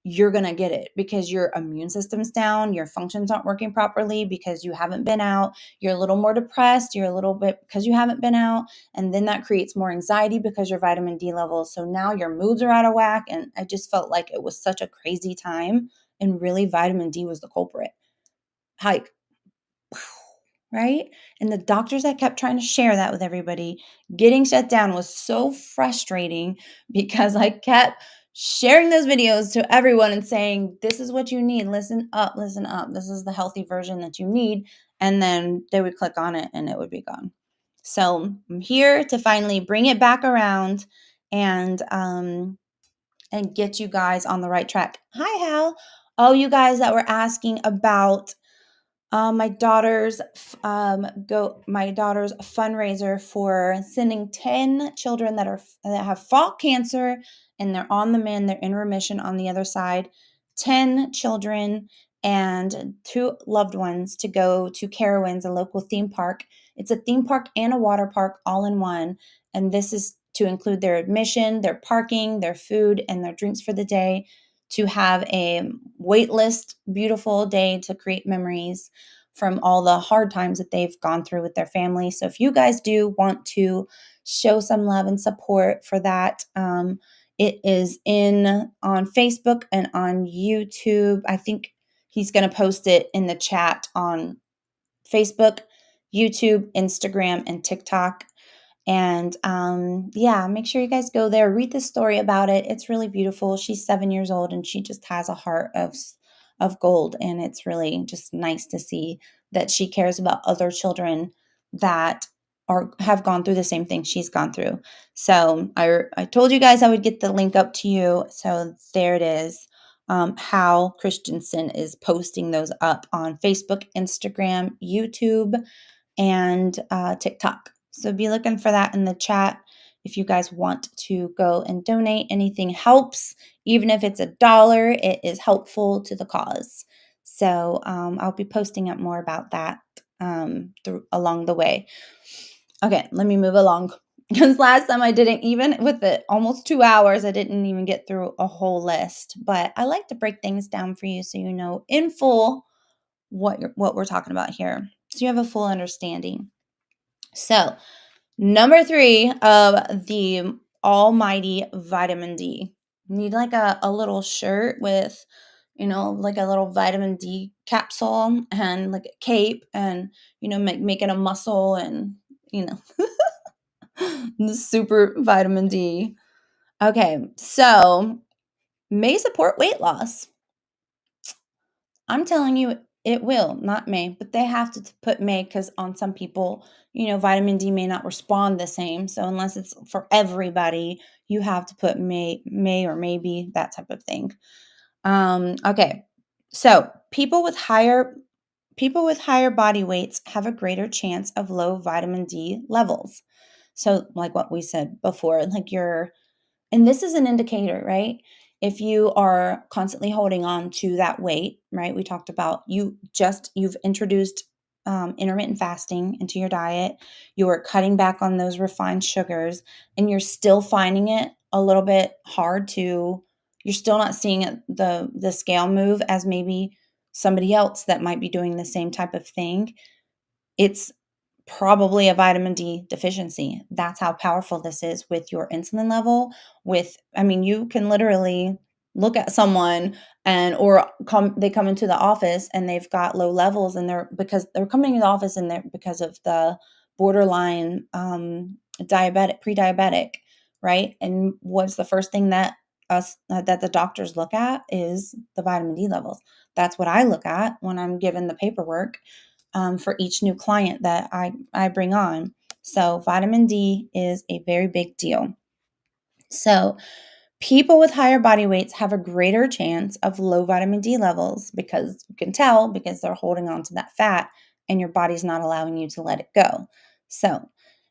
you're going to get it because your immune system's down, your functions aren't working properly because you haven't been out, you're a little more depressed, you're a little bit because you haven't been out, and then that creates more anxiety because your vitamin D levels. So now your moods are out of whack, and I just felt like it was such a crazy time, and really vitamin D was the culprit. Like, right? And the doctors that kept trying to share that with everybody, getting shut down was so frustrating because I kept sharing those videos to everyone and saying, this is what you need. Listen up, listen up. This is the healthy version that you need. and then they would click on it and it would be gone. So I'm here to finally bring it back around and get you guys on the right track. Hi, Hal. All you guys that were asking about my daughter's fundraiser for sending 10 children that have fought cancer and they're on the mend, they're in remission on the other side. 10 children and 2 loved ones to go to Carowinds, a local theme park. It's a theme park and a water park all in one, and this is to include their admission, their parking, their food, and their drinks for the day, to have a waitlist, beautiful day to create memories from all the hard times that they've gone through with their family. So if you guys do want to show some love and support for that, it is on Facebook and on YouTube. I think he's going to post it in the chat on Facebook, YouTube, Instagram, and TikTok. And yeah, make sure you guys go there, read the story about it. It's really beautiful. She's 7 years old and she just has a heart of gold. And it's really just nice to see that she cares about other children that have gone through the same thing she's gone through. So I told you guys I would get the link up to you. So there it is. Hal Christensen is posting those up on Facebook, Instagram, YouTube, and TikTok. So be looking for that in the chat if you guys want to go and donate. Anything helps, even if it's $1, it is helpful to the cause. So I'll be posting up more about that along the way. Okay, let me move along. Because last time I didn't, even with it almost 2 hours, I didn't even get through a whole list. But I like to break things down for you so you know in full what we're talking about here, so you have a full understanding. So, number 3 of the almighty vitamin D. You need like a little shirt with, like a little vitamin D capsule and like a cape and, making a muscle and, the super vitamin D. Okay, so may support weight loss. I'm telling you, it will, not may, but they have to put may because on some people, vitamin D may not respond the same. So unless it's for everybody, you have to put may or maybe, that type of thing. Okay, so people with higher body weights have a greater chance of low vitamin D levels. So like what we said before, and this is an indicator, right? If you are constantly holding on to that weight, right? We talked about you've introduced intermittent fasting into your diet. You are cutting back on those refined sugars, and you're still finding it a little bit hard to. You're still not seeing it, the scale move as maybe somebody else that might be doing the same type of thing. It's probably a vitamin D deficiency. That's how powerful this is with your insulin level. You can literally look at someone they come into the office and they've got low levels and because they're coming to the office and they're because of the borderline pre-diabetic, right? And what's the first thing that the doctors look at is the vitamin D levels. That's what I look at when I'm given the paperwork for each new client that I bring on. So vitamin D is a very big deal. So people with higher body weights have a greater chance of low vitamin D levels because you can tell because they're holding on to that fat and your body's not allowing you to let it go. So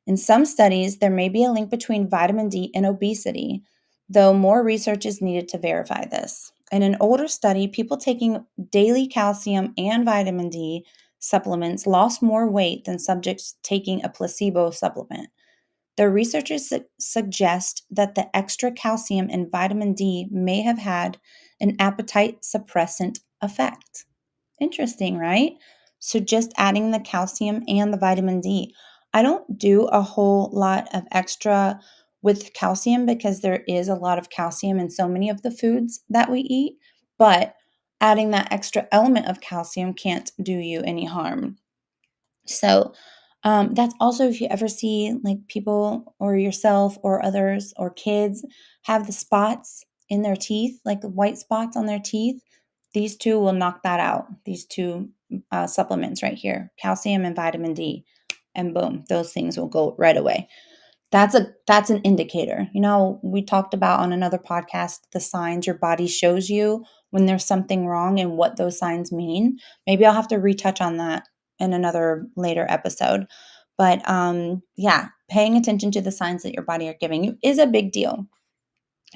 in some studies, there may be a link between vitamin D and obesity, though more research is needed to verify this. In an older study, people taking daily calcium and vitamin D supplements lost more weight than subjects taking a placebo supplement. The researchers suggest that the extra calcium and vitamin D may have had an appetite suppressant effect. Interesting, right? So just adding the calcium and the vitamin D. I don't do a whole lot of extra with calcium because there is a lot of calcium in so many of the foods that we eat, but adding that extra element of calcium can't do you any harm. So that's also if you ever see like people or yourself or others or kids have the spots in their teeth, like the white spots on their teeth, these two will knock that out. These two supplements right here, calcium and vitamin D, and boom, those things will go right away. That's an indicator. We talked about on another podcast the signs your body shows you when there's something wrong and what those signs mean. Maybe I'll have to retouch on that in another later episode. But yeah, paying attention to the signs that your body are giving you is a big deal.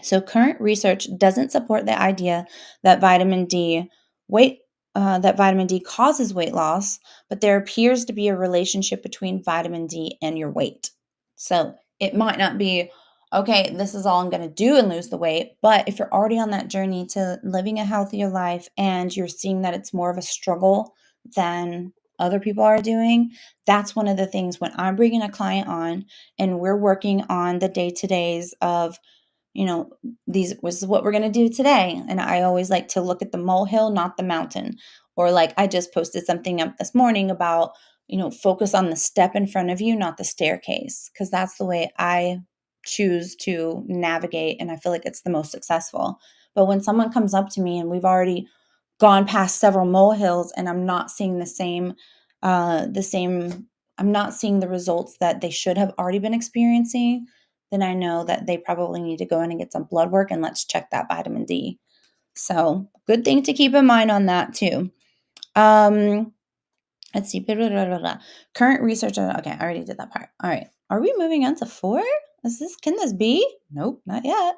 So current research doesn't support the idea that weight that vitamin D causes weight loss, but there appears to be a relationship between vitamin D and your weight. So it might not be, okay, this is all I'm going to do and lose the weight. But if you're already on that journey to living a healthier life and you're seeing that it's more of a struggle than other people are doing, that's one of the things when I'm bringing a client on and we're working on the day-to-days of, this is what we're going to do today. And I always like to look at the molehill, not the mountain. Or like I just posted something up this morning about, focus on the step in front of you, not the staircase, because that's the way I choose to navigate. And I feel like it's the most successful. But when someone comes up to me and we've already gone past several molehills and I'm not seeing I'm not seeing the results that they should have already been experiencing, then I know that they probably need to go in and get some blood work and let's check that vitamin D. So good thing to keep in mind on that too. Let's see. Current research. Okay, I already did that part. All right. Are we moving on to 4? Can this be? Nope, not yet.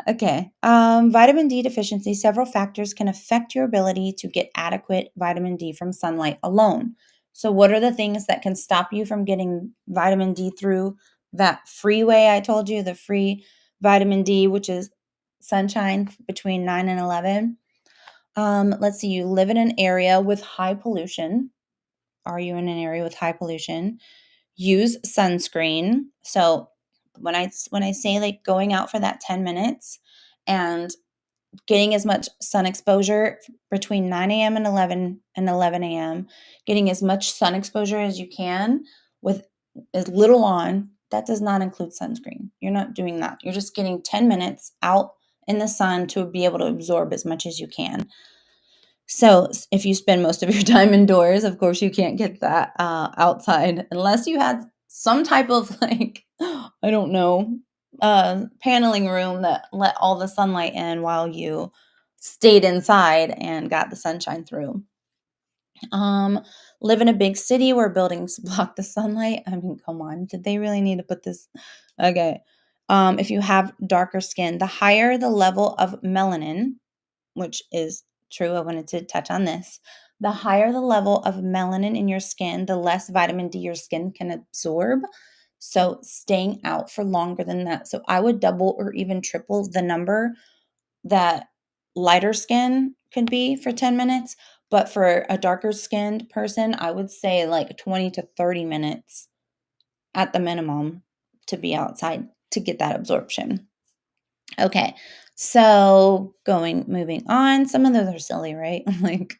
Okay. Vitamin D deficiency. Several factors can affect your ability to get adequate vitamin D from sunlight alone. So what are the things that can stop you from getting vitamin D through that free way I told you, the free vitamin D, which is sunshine between 9 and 11? Let's see. You live in an area with high pollution. Are you in an area with high pollution? Use sunscreen. So when I say like going out for that 10 minutes and getting as much sun exposure between 9 a.m. and 11 a.m., getting as much sun exposure as you can with as little on, that does not include sunscreen. You're not doing that. You're just getting 10 minutes out in the sun to be able to absorb as much as you can. So if you spend most of your time indoors, of course, you can't get that outside unless you had some type of like, I don't know, paneling room that let all the sunlight in while you stayed inside and got the sunshine through. Live in a big city where buildings block the sunlight. I mean, come on, did they really need to put this? Okay. If you have darker skin, the higher the level of melanin, which is true, I wanted to touch on this. The higher the level of melanin in your skin, the less vitamin D your skin can absorb. So staying out for longer than that. So I would double or even triple the number that lighter skin could be for 10 minutes. But for a darker skinned person, I would say like 20 to 30 minutes at the minimum to be outside to get that absorption. Okay, so moving on. Some of those are silly, right? Like,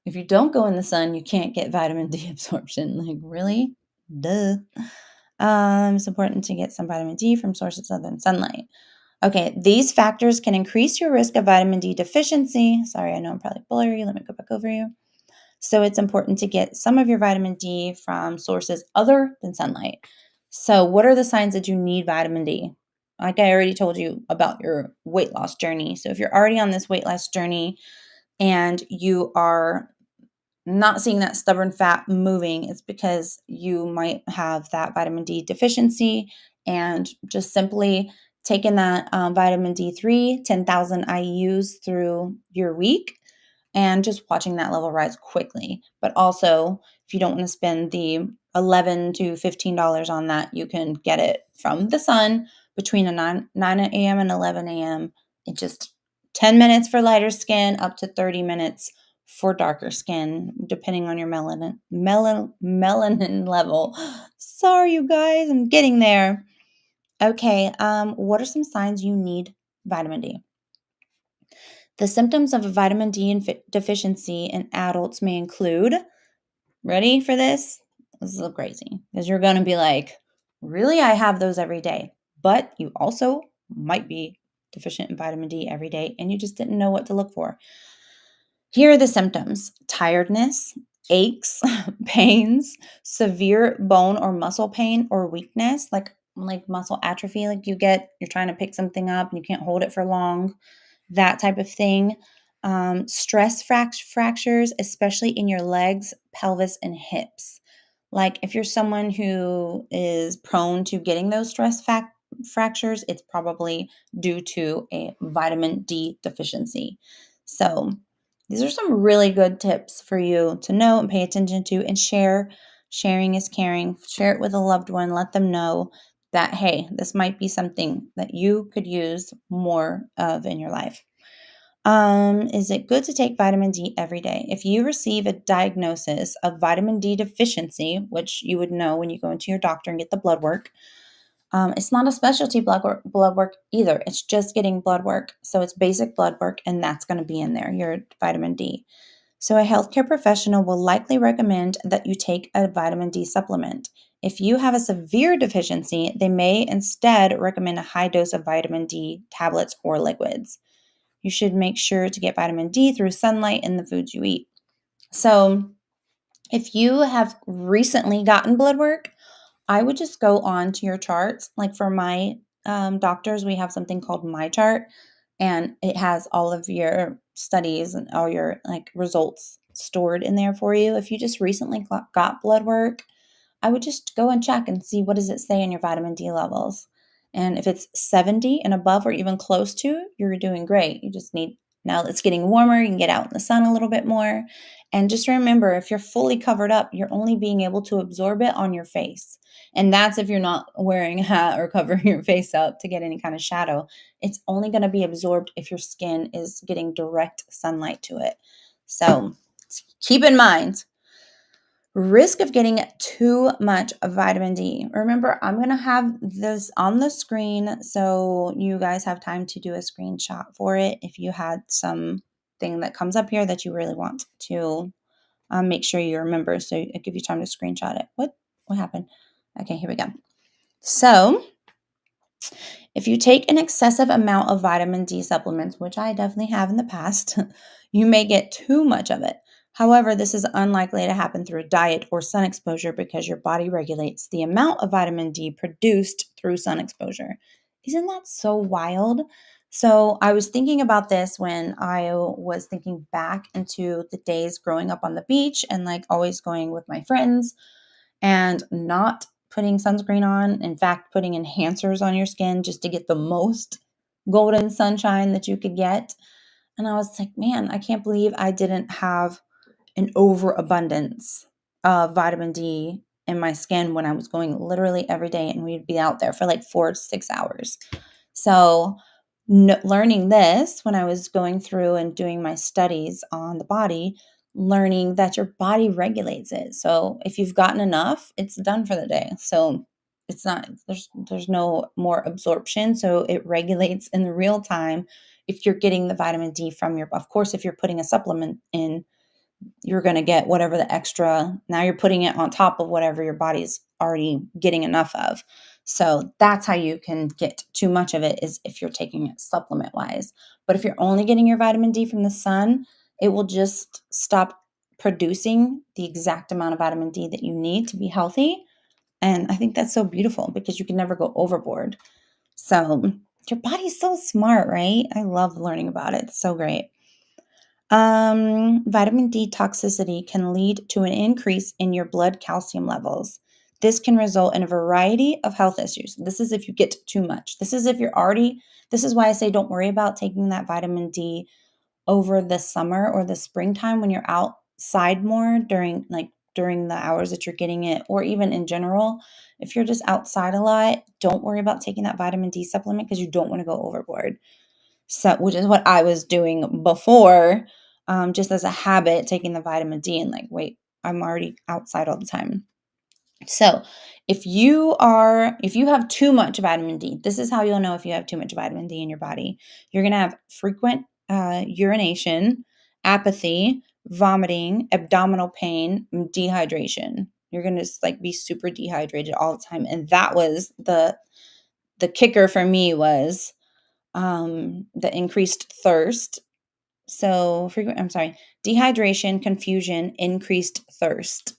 if you don't go in the sun, you can't get vitamin D absorption. Like, really? Duh. It's important to get some vitamin D from sources other than sunlight. Okay, these factors can increase your risk of vitamin D deficiency. Sorry, I know I'm probably blurry. Let me go back over you. So it's important to get some of your vitamin D from sources other than sunlight. So what are the signs that you need vitamin D? Like I already told you about your weight loss journey. So if you're already on this weight loss journey and you are not seeing that stubborn fat moving, it's because you might have that vitamin D deficiency, and just simply taking that vitamin D3, 10,000 IUs through your week and just watching that level rise quickly. But also, if you don't want to spend the $11 to $15 on that, you can get it from the sun between 9 a.m. and 11 a.m. It just 10 minutes for lighter skin, up to 30 minutes for darker skin, depending on your melanin level. Sorry, you guys, I'm getting there. Okay, what are some signs you need vitamin D? The symptoms of a vitamin D deficiency in adults may include, ready for this? This is so crazy because you're going to be like, really? I have those every day. But you also might be deficient in vitamin D every day and you just didn't know what to look for. Here are the symptoms: tiredness, aches, pains, severe bone or muscle pain or weakness, like muscle atrophy, like you're trying to pick something up and you can't hold it for long, that type of thing. Stress fractures, especially in your legs, pelvis, and hips. Like if you're someone who is prone to getting those fractures, it's probably due to a vitamin D deficiency. So, these are some really good tips for you to know and pay attention to and share. Sharing is caring. Share it with a loved one. Let them know that, hey, this might be something that you could use more of in your life. Is it good to take vitamin D every day? If you receive a diagnosis of vitamin D deficiency, which you would know when you go into your doctor and get the blood work, it's not a specialty blood work either. It's just getting blood work. So it's basic blood work, and that's going to be in there, your vitamin D. So a healthcare professional will likely recommend that you take a vitamin D supplement. If you have a severe deficiency, they may instead recommend a high dose of vitamin D tablets or liquids. You should make sure to get vitamin D through sunlight and the foods you eat. So, if you have recently gotten blood work, I would just go on to your charts. Like for my doctors, we have something called My Chart, and it has all of your studies and all your like results stored in there for you. If you just recently got blood work, I would just go and check and see what does it say in your vitamin D levels. And if it's 70 and above or even close to, you're doing great. You just need, now it's getting warmer, you can get out in the sun a little bit more. And just remember, if you're fully covered up, you're only being able to absorb it on your face. And that's if you're not wearing a hat or covering your face up to get any kind of shadow. It's only going to be absorbed if your skin is getting direct sunlight to it. So keep in mind, risk of getting too much of vitamin D. Remember, I'm going to have this on the screen so you guys have time to do a screenshot for it if you had something that comes up here that you really want to make sure you remember. So I give you time to screenshot it. What happened? Okay, here we go. So if you take an excessive amount of vitamin D supplements, which I definitely have in the past, you may get too much of it. However, this is unlikely to happen through diet or sun exposure because your body regulates the amount of vitamin D produced through sun exposure. Isn't that so wild? So, I was thinking about this when I was thinking back into the days growing up on the beach and like always going with my friends and not putting sunscreen on. In fact, putting enhancers on your skin just to get the most golden sunshine that you could get. And I was like, man, I can't believe I didn't have an overabundance of vitamin D in my skin when I was going literally every day and we'd be out there for like 4 to 6 hours. So, learning this when I was going through and doing my studies on the body, learning that your body regulates it. So, if you've gotten enough, it's done for the day. So, it's not there's no more absorption, so it regulates in real time if you're getting the vitamin D from your, of course, if you're putting a supplement in, you're going to get whatever the extra, now you're putting it on top of whatever your body's already getting enough of. So that's how you can get too much of it, is if you're taking it supplement wise. But if you're only getting your vitamin D from the sun, it will just stop producing the exact amount of vitamin D that you need to be healthy. And I think that's so beautiful because you can never go overboard. So your body's so smart, right? I love learning about it. It's so great. Vitamin D toxicity can lead to an increase in your blood calcium levels. This can result in a variety of health issues. This is if you get too much. This is if you're already, this is why I say don't worry about taking that vitamin D over the summer or the springtime when you're outside more during the hours that you're getting it, or even in general. If you're just outside a lot, don't worry about taking that vitamin D supplement because you don't want to go overboard. So, which is what I was doing before, just as a habit, taking the vitamin D and like, wait, I'm already outside all the time. So, if you have too much vitamin D, this is how you'll know if you have too much vitamin D in your body. You're going to have frequent urination, apathy, vomiting, abdominal pain, and dehydration. You're going to just like be super dehydrated all the time. And that was the kicker for me was the increased thirst dehydration, confusion, increased thirst.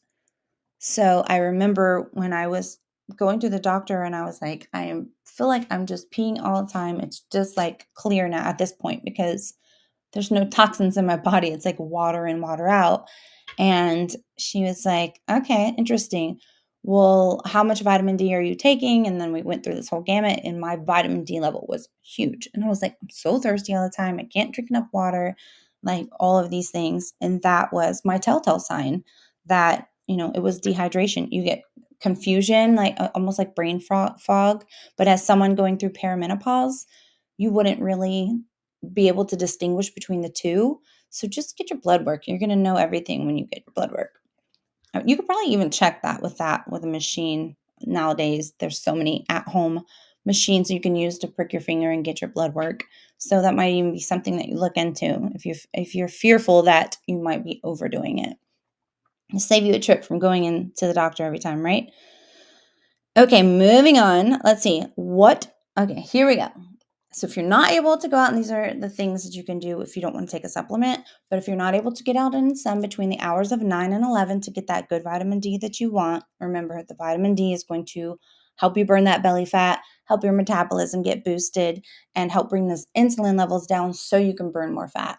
So I remember when I was going to the doctor and I was like, feel like I'm just peeing all the time. It's just like clear now at this point because there's no toxins in my body. It's like water in, water out. And she was like, okay, interesting. Well, how much vitamin D are you taking? And then we went through this whole gamut, and my vitamin D level was huge. And I was like, I'm so thirsty all the time. I can't drink enough water, like all of these things. And that was my telltale sign that, it was dehydration. You get confusion, like almost like brain fog. But as someone going through perimenopause, you wouldn't really be able to distinguish between the two. So just get your blood work. You're going to know everything when you get your blood work. You could probably even check that with a machine. Nowadays, there's so many at-home machines you can use to prick your finger and get your blood work. So that might even be something that you look into if you're fearful that you might be overdoing it. It'll save you a trip from going into the doctor every time, right? Okay, moving on. Let's see. Okay, here we go. So if you're not able to go out, and these are the things that you can do if you don't want to take a supplement, but if you're not able to get out in the sun between the hours of 9 and 11 to get that good vitamin D that you want, remember the vitamin D is going to help you burn that belly fat, help your metabolism get boosted, and help bring those insulin levels down so you can burn more fat.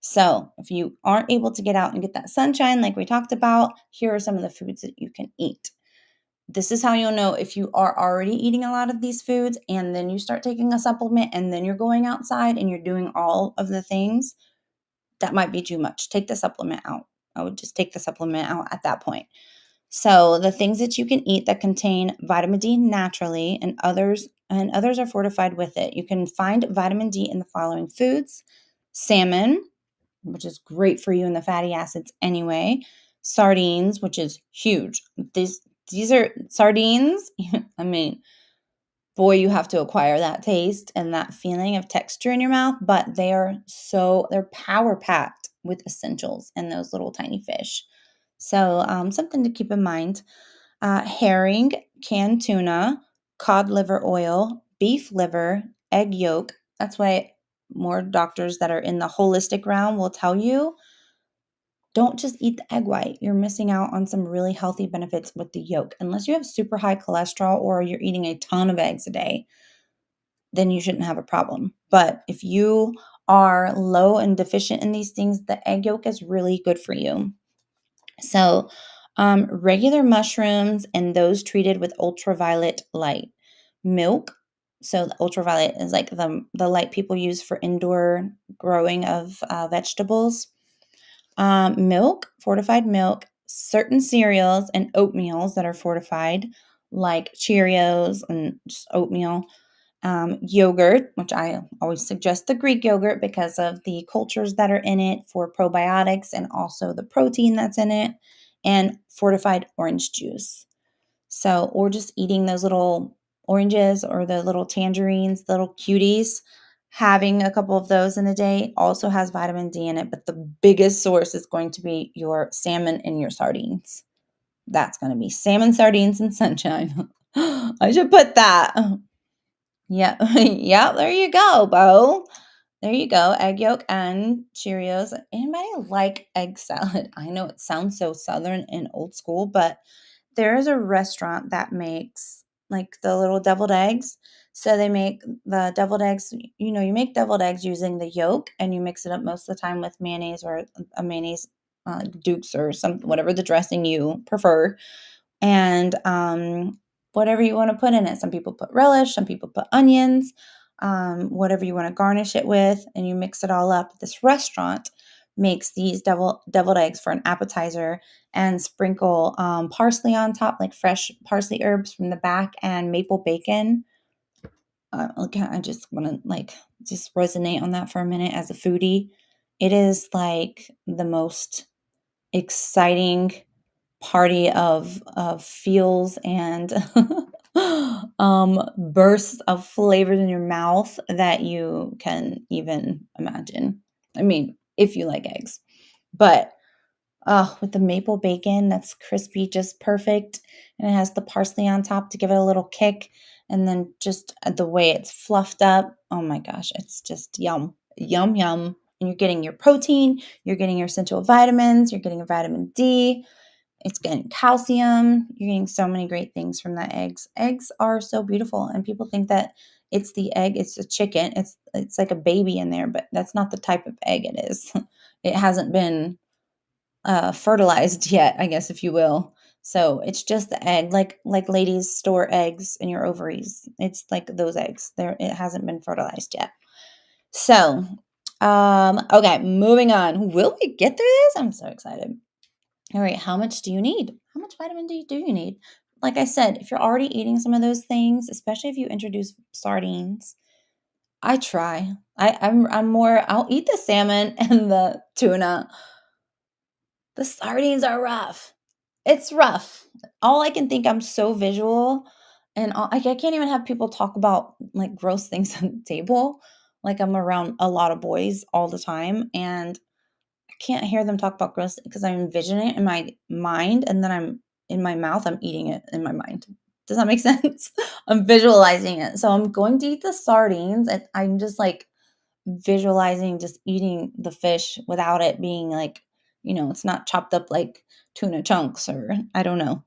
So if you aren't able to get out and get that sunshine like we talked about, here are some of the foods that you can eat. This is how you'll know if you are already eating a lot of these foods and then you start taking a supplement and then you're going outside and you're doing all of the things. That might be too much. Take the supplement out. I would just take the supplement out at that point. So the things that you can eat that contain vitamin D naturally and others are fortified with it. You can find vitamin D in the following foods: salmon, which is great for you in the fatty acids anyway. Sardines, which is huge. These are sardines. I mean, boy, you have to acquire that taste and that feeling of texture in your mouth, but they're power packed with essentials in those little tiny fish. So something to keep in mind. Herring, canned tuna, cod liver oil, beef liver, egg yolk. That's why more doctors that are in the holistic realm will tell you don't just eat the egg white. You're missing out on some really healthy benefits with the yolk. Unless you have super high cholesterol or you're eating a ton of eggs a day, then you shouldn't have a problem. But if you are low and deficient in these things, the egg yolk is really good for you. So, regular mushrooms and those treated with ultraviolet light. Milk. So, the ultraviolet is like the light people use for indoor growing of vegetables. Milk, fortified milk, certain cereals and oatmeals that are fortified, like Cheerios and just oatmeal. Yogurt, which I always suggest the Greek yogurt because of the cultures that are in it for probiotics and also the protein that's in it, and fortified orange juice. So, or just eating those little oranges or the little tangerines, the little cuties, having a couple of those in a day also has vitamin D in it. But the biggest source is going to be your salmon and your sardines. That's going to be salmon, sardines, and sunshine. I should put that. Yeah. Yeah, there you go, Bo. There you go. Egg yolk and Cheerios. Anybody like egg salad? I know it sounds so southern and old school, but there is a restaurant that makes like the little deviled eggs. So they make the deviled eggs, you make deviled eggs using the yolk and you mix it up most of the time with mayonnaise or a mayonnaise Dukes or whatever the dressing you prefer. And whatever you want to put in it. Some people put relish, some people put onions, whatever you want to garnish it with, and you mix it all up. This restaurant makes these deviled eggs for an appetizer and sprinkle parsley on top, like fresh parsley herbs from the back, and maple bacon. Okay, I just want to just resonate on that for a minute as a foodie. It is like the most exciting party of feels and bursts of flavors in your mouth that you can even imagine. I mean, if you like eggs. But with the maple bacon that's crispy, just perfect. And it has the parsley on top to give it a little kick. And then just the way it's fluffed up. Oh my gosh, it's just yum. Yum, yum. And you're getting your protein, you're getting your essential vitamins, you're getting your vitamin D, it's getting calcium. You're getting so many great things from the eggs. Eggs are so beautiful, and people think that it's the egg, it's a chicken. It's like a baby in there, but that's not the type of egg it is. It hasn't been fertilized yet, I guess, if you will. So it's just the egg, like ladies store eggs in your ovaries. It's like those eggs. There, it hasn't been fertilized yet. So, okay, moving on. Will we get through this? I'm so excited. All right, how much do you need? How much vitamin D do you need? Like I said, if you're already eating some of those things, especially if you introduce sardines, I try. I'm more. I'll eat the salmon and the tuna. The sardines are rough. It's rough. All I can think, I'm so visual, and I can't even have people talk about like gross things on the table. Like I'm around a lot of boys all the time, and I can't hear them talk about gross because I'm envisioning it in my mind, and then I'm in my mouth, I'm eating it in my mind. Does that make sense? I'm visualizing it. So I'm going to eat the sardines, and I'm just like visualizing just eating the fish without it being like, it's not chopped up like tuna chunks, or I don't know.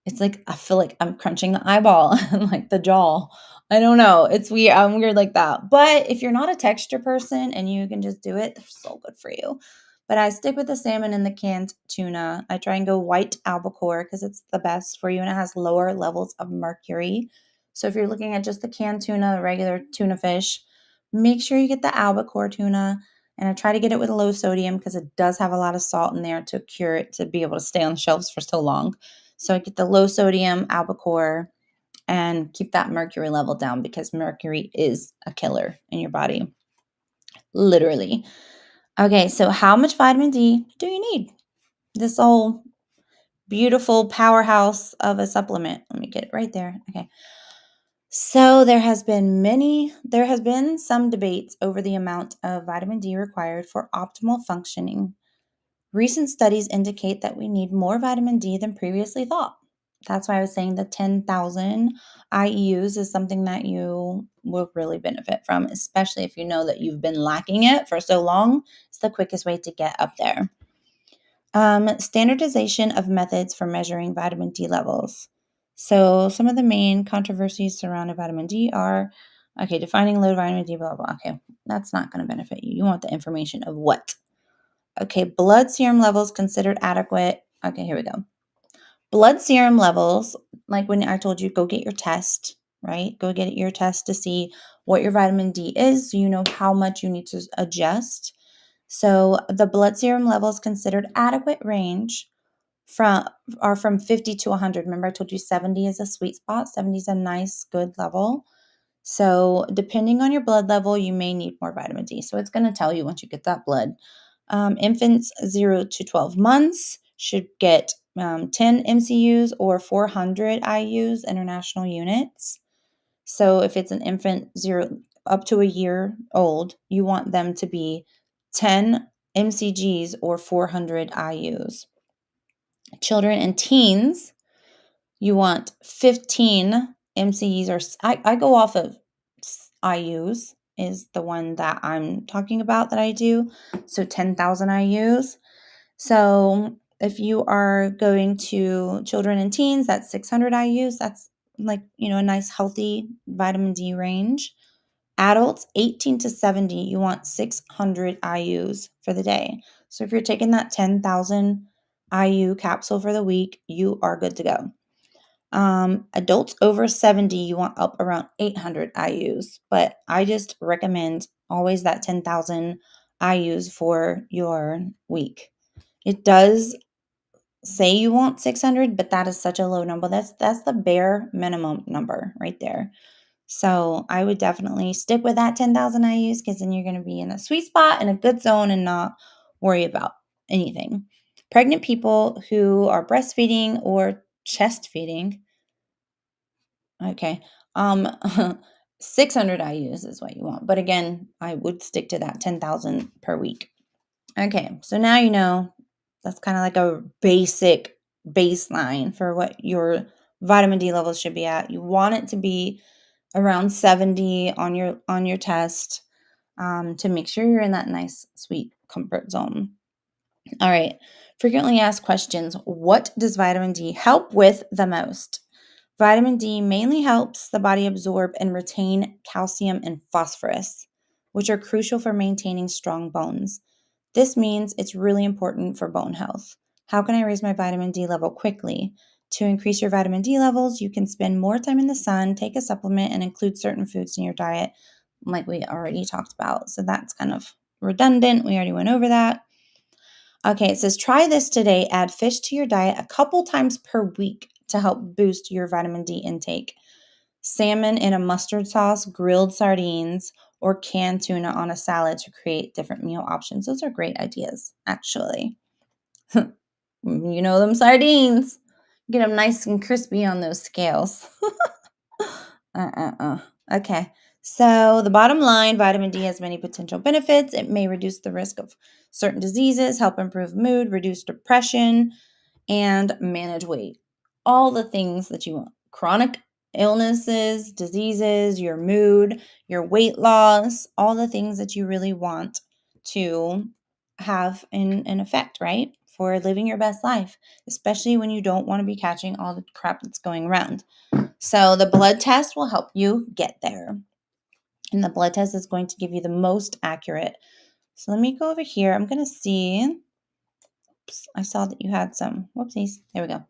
It's like I feel like I'm crunching the eyeball and like the jaw. I don't know. It's weird. I'm weird like that. But if you're not a texture person and you can just do it, they're so good for you. But I stick with the salmon and the canned tuna. I try and go white albacore because it's the best for you and it has lower levels of mercury. So if you're looking at just the canned tuna, the regular tuna fish, make sure you get the albacore tuna. And I try to get it with low sodium because it does have a lot of salt in there to cure it to be able to stay on the shelves for so long. So I get the low sodium albacore and keep that mercury level down because mercury is a killer in your body. Literally. Okay, so how much vitamin D do you need? This whole beautiful powerhouse of a supplement. Let me get it right there. Okay. So there has been some debates over the amount of vitamin D required for optimal functioning. Recent studies indicate that we need more vitamin D than previously thought. That's why I was saying the 10,000 IEUs is something that you will really benefit from, especially if you know that you've been lacking it for so long. It's the quickest way to get up there. Standardization of methods for measuring vitamin D levels. So some of the main controversies surrounding vitamin D are, okay, defining low vitamin D, blah, blah. Okay, that's not going to benefit you. You want the information of what? Okay, blood serum levels considered adequate. Okay, here we go. Blood serum levels, like when I told you, go get your test, right? Go get your test to see what your vitamin D is so you know how much you need to adjust. So the blood serum levels considered adequate range from are from 50 to 100. Remember I told you 70 is a sweet spot. 70 is a nice, good level. So depending on your blood level, you may need more vitamin D. So it's going to tell you once you get that blood. Infants 0 to 12 months should get 10 MCUs or 400 IUs, international units. So if it's an infant 0 up to a year old, you want them to be 10 MCGs or 400 IUs. Children and teens, you want 15 MCEs, or I go off of IUs is the one that I'm talking about that I do. So 10,000 IUs. So if you are going to children and teens, that's 600 IUs. That's like, a nice healthy vitamin D range. Adults 18 to 70, you want 600 IUs for the day. So if you're taking that 10,000 IU capsule for the week, you are good to go. Adults over 70, you want up around 800 IUs, but I just recommend always that 10,000 IUs for your week. It does say you want 600, but that is such a low number. That's the bare minimum number right there. So I would definitely stick with that 10,000 IUs because then you're going to be in a sweet spot, in a good zone, and not worry about anything. Pregnant people who are breastfeeding or chest feeding, okay, 600 IUs is what you want. But again, I would stick to that 10,000 per week. Okay, so now you know that's kind of like a basic baseline for what your vitamin D levels should be at. You want it to be around 70 on your test. to make sure you're in that nice, sweet comfort zone. All right. Frequently asked questions. What does vitamin D help with the most? Vitamin D mainly helps the body absorb and retain calcium and phosphorus, which are crucial for maintaining strong bones. This means it's really important for bone health. How can I raise my vitamin D level quickly? To increase your vitamin D levels, you can spend more time in the sun, take a supplement, and include certain foods in your diet, like we already talked about. So that's kind of redundant. We already went over that. Okay, it says try this today. Add fish to your diet a couple times per week to help boost your vitamin D intake. Salmon in a mustard sauce, grilled sardines, or canned tuna on a salad to create different meal options. Those are great ideas, actually. You know them sardines. Get them nice and crispy on those scales. Okay. So the bottom line, vitamin D has many potential benefits. It may reduce the risk of certain diseases, help improve mood, reduce depression, and manage weight. All the things that you want. Chronic illnesses, diseases, your mood, your weight loss, all the things that you really want to have an effect, right? For living your best life, especially when you don't want to be catching all the crap that's going around. So the blood test will help you get there. And the blood test is going to give you the most accurate. So let me go over here. I'm going to see. Oops, I saw that you had some. Whoopsies. There we go.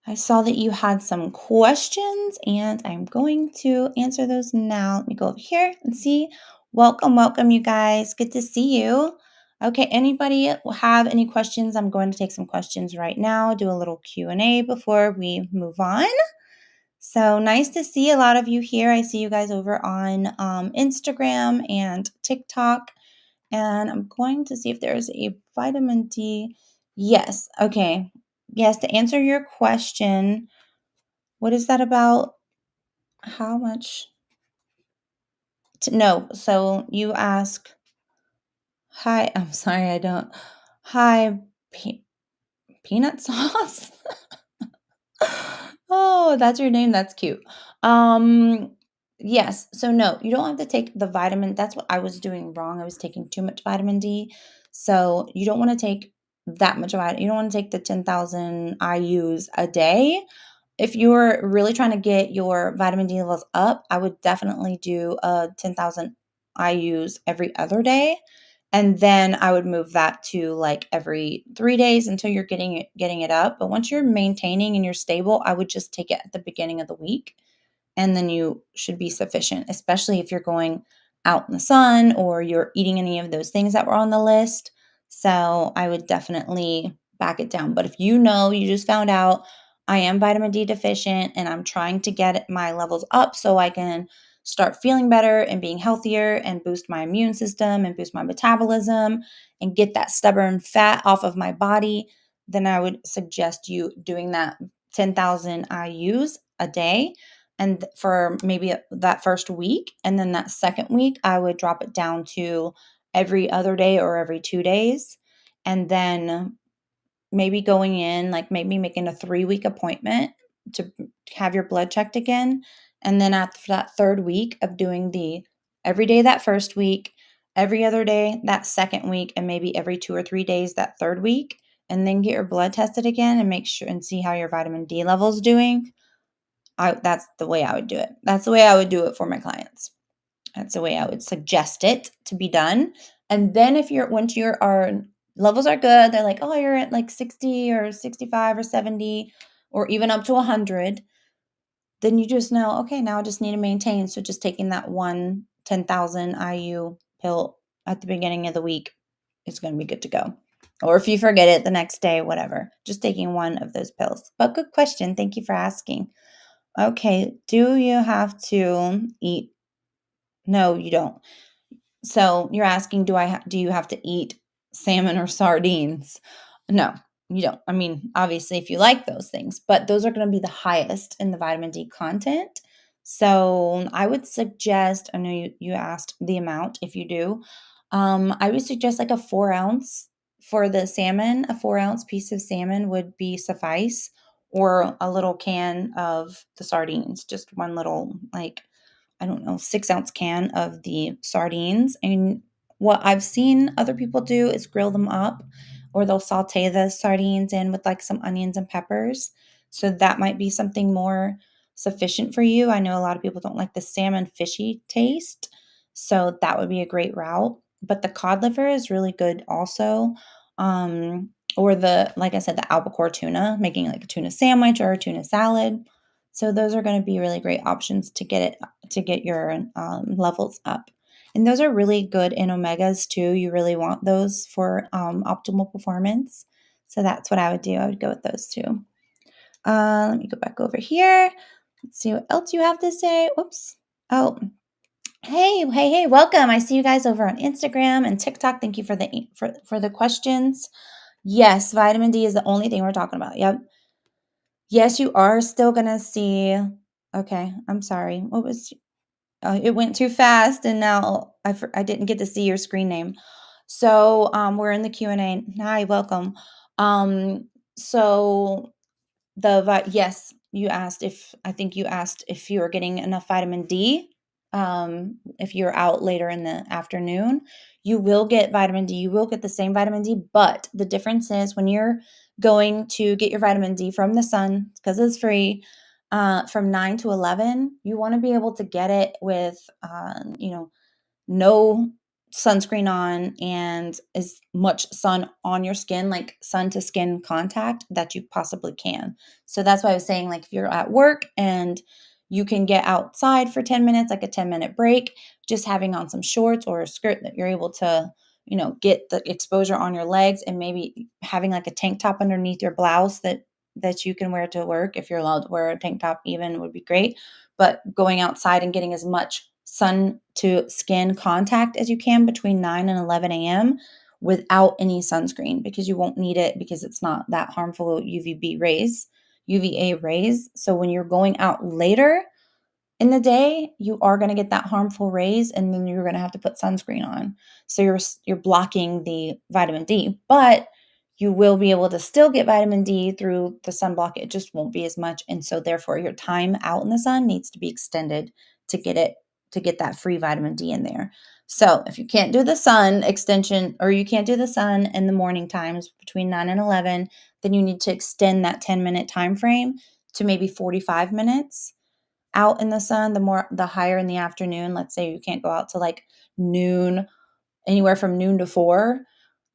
I saw that you had some questions and I'm going to answer those now. Let me go over here and see. Welcome, you guys. Good to see you. Okay, anybody have any questions? I'm going to take some questions right now, do a little Q&A before we move on. So nice to see a lot of you here. I see you guys over on Instagram and TikTok. And I'm going to see if there's a vitamin D. Yes. Okay. Yes, to answer your question, what is that about? How much? No. So you ask, hi, I'm sorry, I don't. Hi, peanut sauce? Oh, that's your name. That's cute. Um, yes. So no, you don't have to take the vitamin. That's what I was doing wrong. I was taking too much vitamin D. So you don't want to take that much vitamin. You don't want to take the 10,000 IUs a day. If you're really trying to get your vitamin D levels up, I would definitely do 10,000 IUs every other day. And then I would move that to like every 3 days until you're getting it up. But once you're maintaining and you're stable, I would just take it at the beginning of the week and then you should be sufficient, especially if you're going out in the sun or you're eating any of those things that were on the list. So I would definitely back it down. But if you know you just found out I am vitamin D deficient and I'm trying to get my levels up so I can start feeling better and being healthier and boost my immune system and boost my metabolism and get that stubborn fat off of my body, then I would suggest you doing that 10,000 IUs a day and for maybe that first week. And then that second week, I would drop it down to every other day or every 2 days. And then maybe going in, like maybe making a 3-week appointment to have your blood checked again. And then after that third week of doing the every day that first week, every other day that second week, and maybe every 2 or 3 days that third week, and then get your blood tested again and make sure and see how your vitamin D level is doing. That's the way I would do it. That's the way I would do it for my clients. That's the way I would suggest it to be done. And then if you're once your our levels are good, they're like, oh, you're at like 60 or 65 or 70 or even up to 100, then you just know, okay, now I just need to maintain. So just taking that one 10,000 IU pill at the beginning of the week is going to be good to go. Or if you forget it the next day, whatever, just taking one of those pills. But good question. Thank you for asking. Okay, do you have to eat? No, you don't. So you're asking, do you have to eat salmon or sardines? No, you don't. I mean, obviously, if you like those things, but those are going to be the highest in the vitamin D content. So I would suggest, I know you asked the amount if you do. I would suggest like a 4 ounce for the salmon. A 4 ounce piece of salmon would be suffice, or a little can of the sardines, just one little like I don't know, 6-ounce can of the sardines. And what I've seen other people do is grill them up, or they'll saute the sardines in with like some onions and peppers. So that might be something more sufficient for you. I know a lot of people don't like the salmon fishy taste, so that would be a great route. But the cod liver is really good also. Or the, like I said, the albacore tuna, making like a tuna sandwich or a tuna salad. So those are going to be really great options to get your levels up. And those are really good in omegas too. You really want those for optimal performance. So that's what I would do. I would go with those two. Let me go back over here. Let's see what else you have to say. Whoops. Oh, hey, welcome. I see you guys over on Instagram and TikTok. Thank you for the questions. Yes, vitamin D is the only thing we're talking about. Yep. Yes, you are still gonna see. Okay, I'm sorry. What was it went too fast, and now I didn't get to see your screen name. So, we're in the Q&A. Hi, welcome. Um, so yes, you asked if I think you asked if you were getting enough vitamin D. If you're out later in the afternoon, you will get vitamin D. You will get the same vitamin D, but the difference is when you're going to get your vitamin D from the sun, because it's free, from 9 to 11, you want to be able to get it with, no sunscreen on and as much sun on your skin, like sun to skin contact that you possibly can. So that's why I was saying, like, if you're at work and you can get outside for 10 minutes, like a 10-minute break, just having on some shorts or a skirt that you're able to, get the exposure on your legs, and maybe having like a tank top underneath your blouse that you can wear to work. If you're allowed to wear a tank top, even, would be great. But going outside and getting as much sun to skin contact as you can between 9 and 11 a.m. without any sunscreen, because you won't need it, because it's not that harmful UVA rays. So when you're going out later in the day, you are going to get that harmful rays, and then you're going to have to put sunscreen on. So you're blocking the vitamin D, but you will be able to still get vitamin D through the sunblock. It just won't be as much, and so therefore your time out in the sun needs to be extended to get that free vitamin D in there. So if you can't do the sun extension, or you can't do the sun in the morning times between 9 and 11, then you need to extend that 10-minute time frame to maybe 45 minutes out in the sun. The higher in the afternoon. Let's say you can't go out to like noon, anywhere from noon to 4,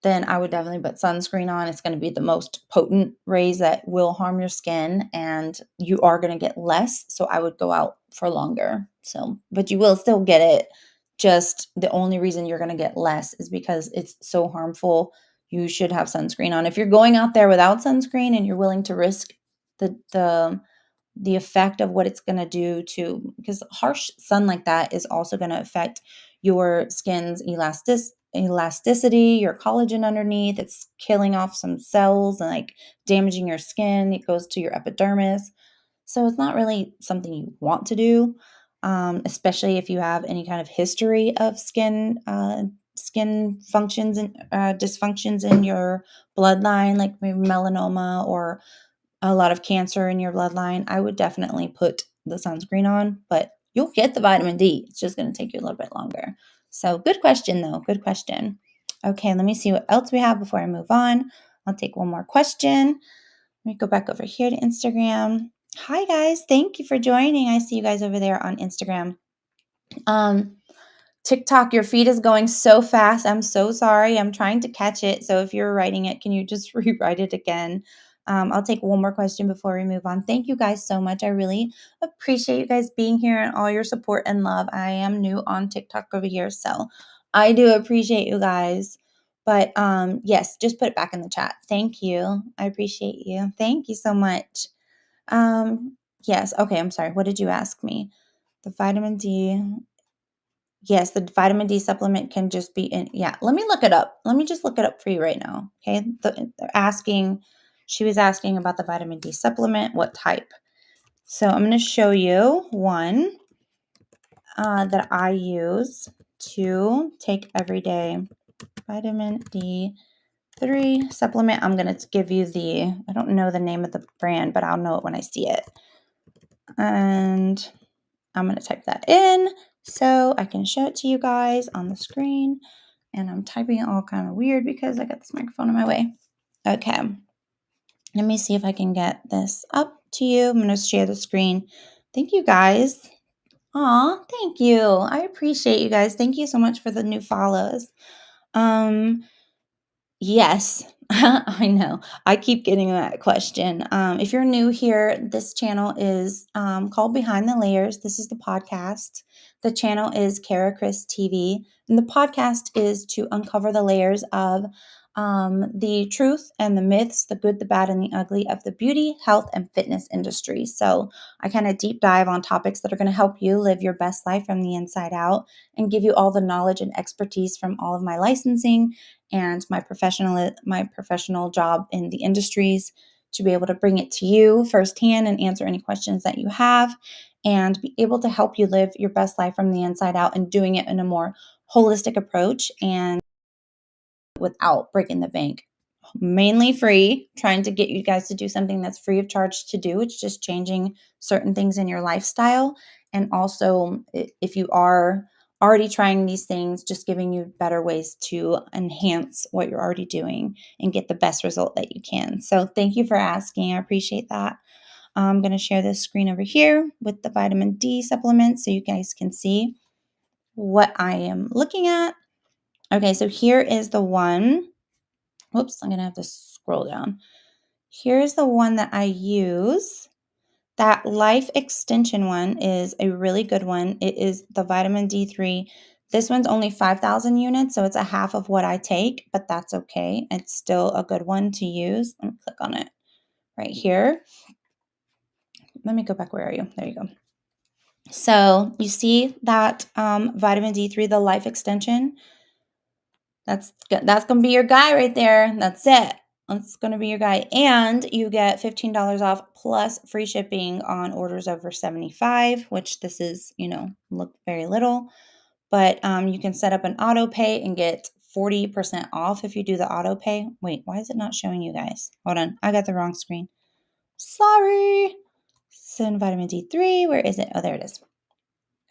then I would definitely put sunscreen on. It's going to be the most potent rays that will harm your skin, and you are going to get less. So I would go out for longer. So, but you will still get it. Just the only reason you're going to get less is because it's so harmful. You should have sunscreen on. If you're going out there without sunscreen and you're willing to risk the effect of what it's going to do to, because harsh sun like that is also going to affect your skin's elasticity, your collagen underneath. It's killing off some cells and like damaging your skin. It goes to your epidermis. So it's not really something you want to do, especially if you have any kind of history of skin functions and dysfunctions in your bloodline, like maybe melanoma or a lot of cancer in your bloodline. I would definitely put the sunscreen on, but you'll get the vitamin D. It's just going to take you a little bit longer. So good question, though. Good question. Okay, let me see what else we have before I move on. I'll take one more question. Let me go back over here to Instagram. Hi, guys. Thank you for joining. I see you guys over there on Instagram. TikTok, your feed is going so fast. I'm so sorry. I'm trying to catch it. So if you're writing it, can you just rewrite it again? I'll take one more question before we move on. Thank you guys so much. I really appreciate you guys being here and all your support and love. I am new on TikTok over here, so I do appreciate you guys. But yes, just put it back in the chat. Thank you. I appreciate you. Thank you so much. Yes. Okay. I'm sorry. What did you ask me? The vitamin D. Yes, the vitamin D supplement can just be in. Yeah, let me look it up. Let me just look it up for you right now. Okay. She was asking about the vitamin D supplement, what type. So I'm going to show you one that I use to take every day. Vitamin D3 supplement. I'm going to give you I don't know the name of the brand, but I'll know it when I see it. And I'm going to type that in so I can show it to you guys on the screen. And I'm typing it all kind of weird because I got this microphone in my way. Okay. Let me see if I can get this up to you. I'm going to share the screen. Thank you guys. Aw, thank you. I appreciate you guys. Thank you so much for the new follows. Yes, I know. I keep getting that question. If you're new here, this channel is called Behind the Layers. This is the podcast. The channel is Kara Chris TV, and the podcast is to uncover the layers of the truth and the myths, the good, the bad, and the ugly of the beauty, health, and fitness industry. So I kind of deep dive on topics that are going to help you live your best life from the inside out and give you all the knowledge and expertise from all of my licensing and my professional job in the industries to be able to bring it to you firsthand and answer any questions that you have and be able to help you live your best life from the inside out and doing it in a more holistic approach and without breaking the bank. Mainly free, trying to get you guys to do something that's free of charge to do. It's just changing certain things in your lifestyle. And also, if you are already trying these things, just giving you better ways to enhance what you're already doing and get the best result that you can. So thank you for asking. I appreciate that. I'm going to share this screen over here with the vitamin D supplement so you guys can see what I am looking at. Okay, so here is the one. Whoops, I'm going to have to scroll down. Here's the one that I use. That life extension one is a really good one. It is the vitamin D3. This one's only 5,000 units, so it's a half of what I take, but that's okay. It's still a good one to use. Let me click on it right here. Let me go back. Where are you? There you go. So you see that vitamin D3, the life extension. That's going to be your guy right there. That's it. That's going to be your guy. And you get $15 off plus free shipping on orders over 75, which this is, look very little. But you can set up an auto pay and get 40% off if you do the auto pay. Wait, why is it not showing you guys? Hold on. I got the wrong screen. Sorry. Sin vitamin D3. Where is it? Oh, there it is.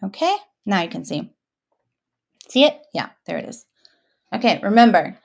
Okay. Now you can see. See it? Yeah, there it is. Okay, remember,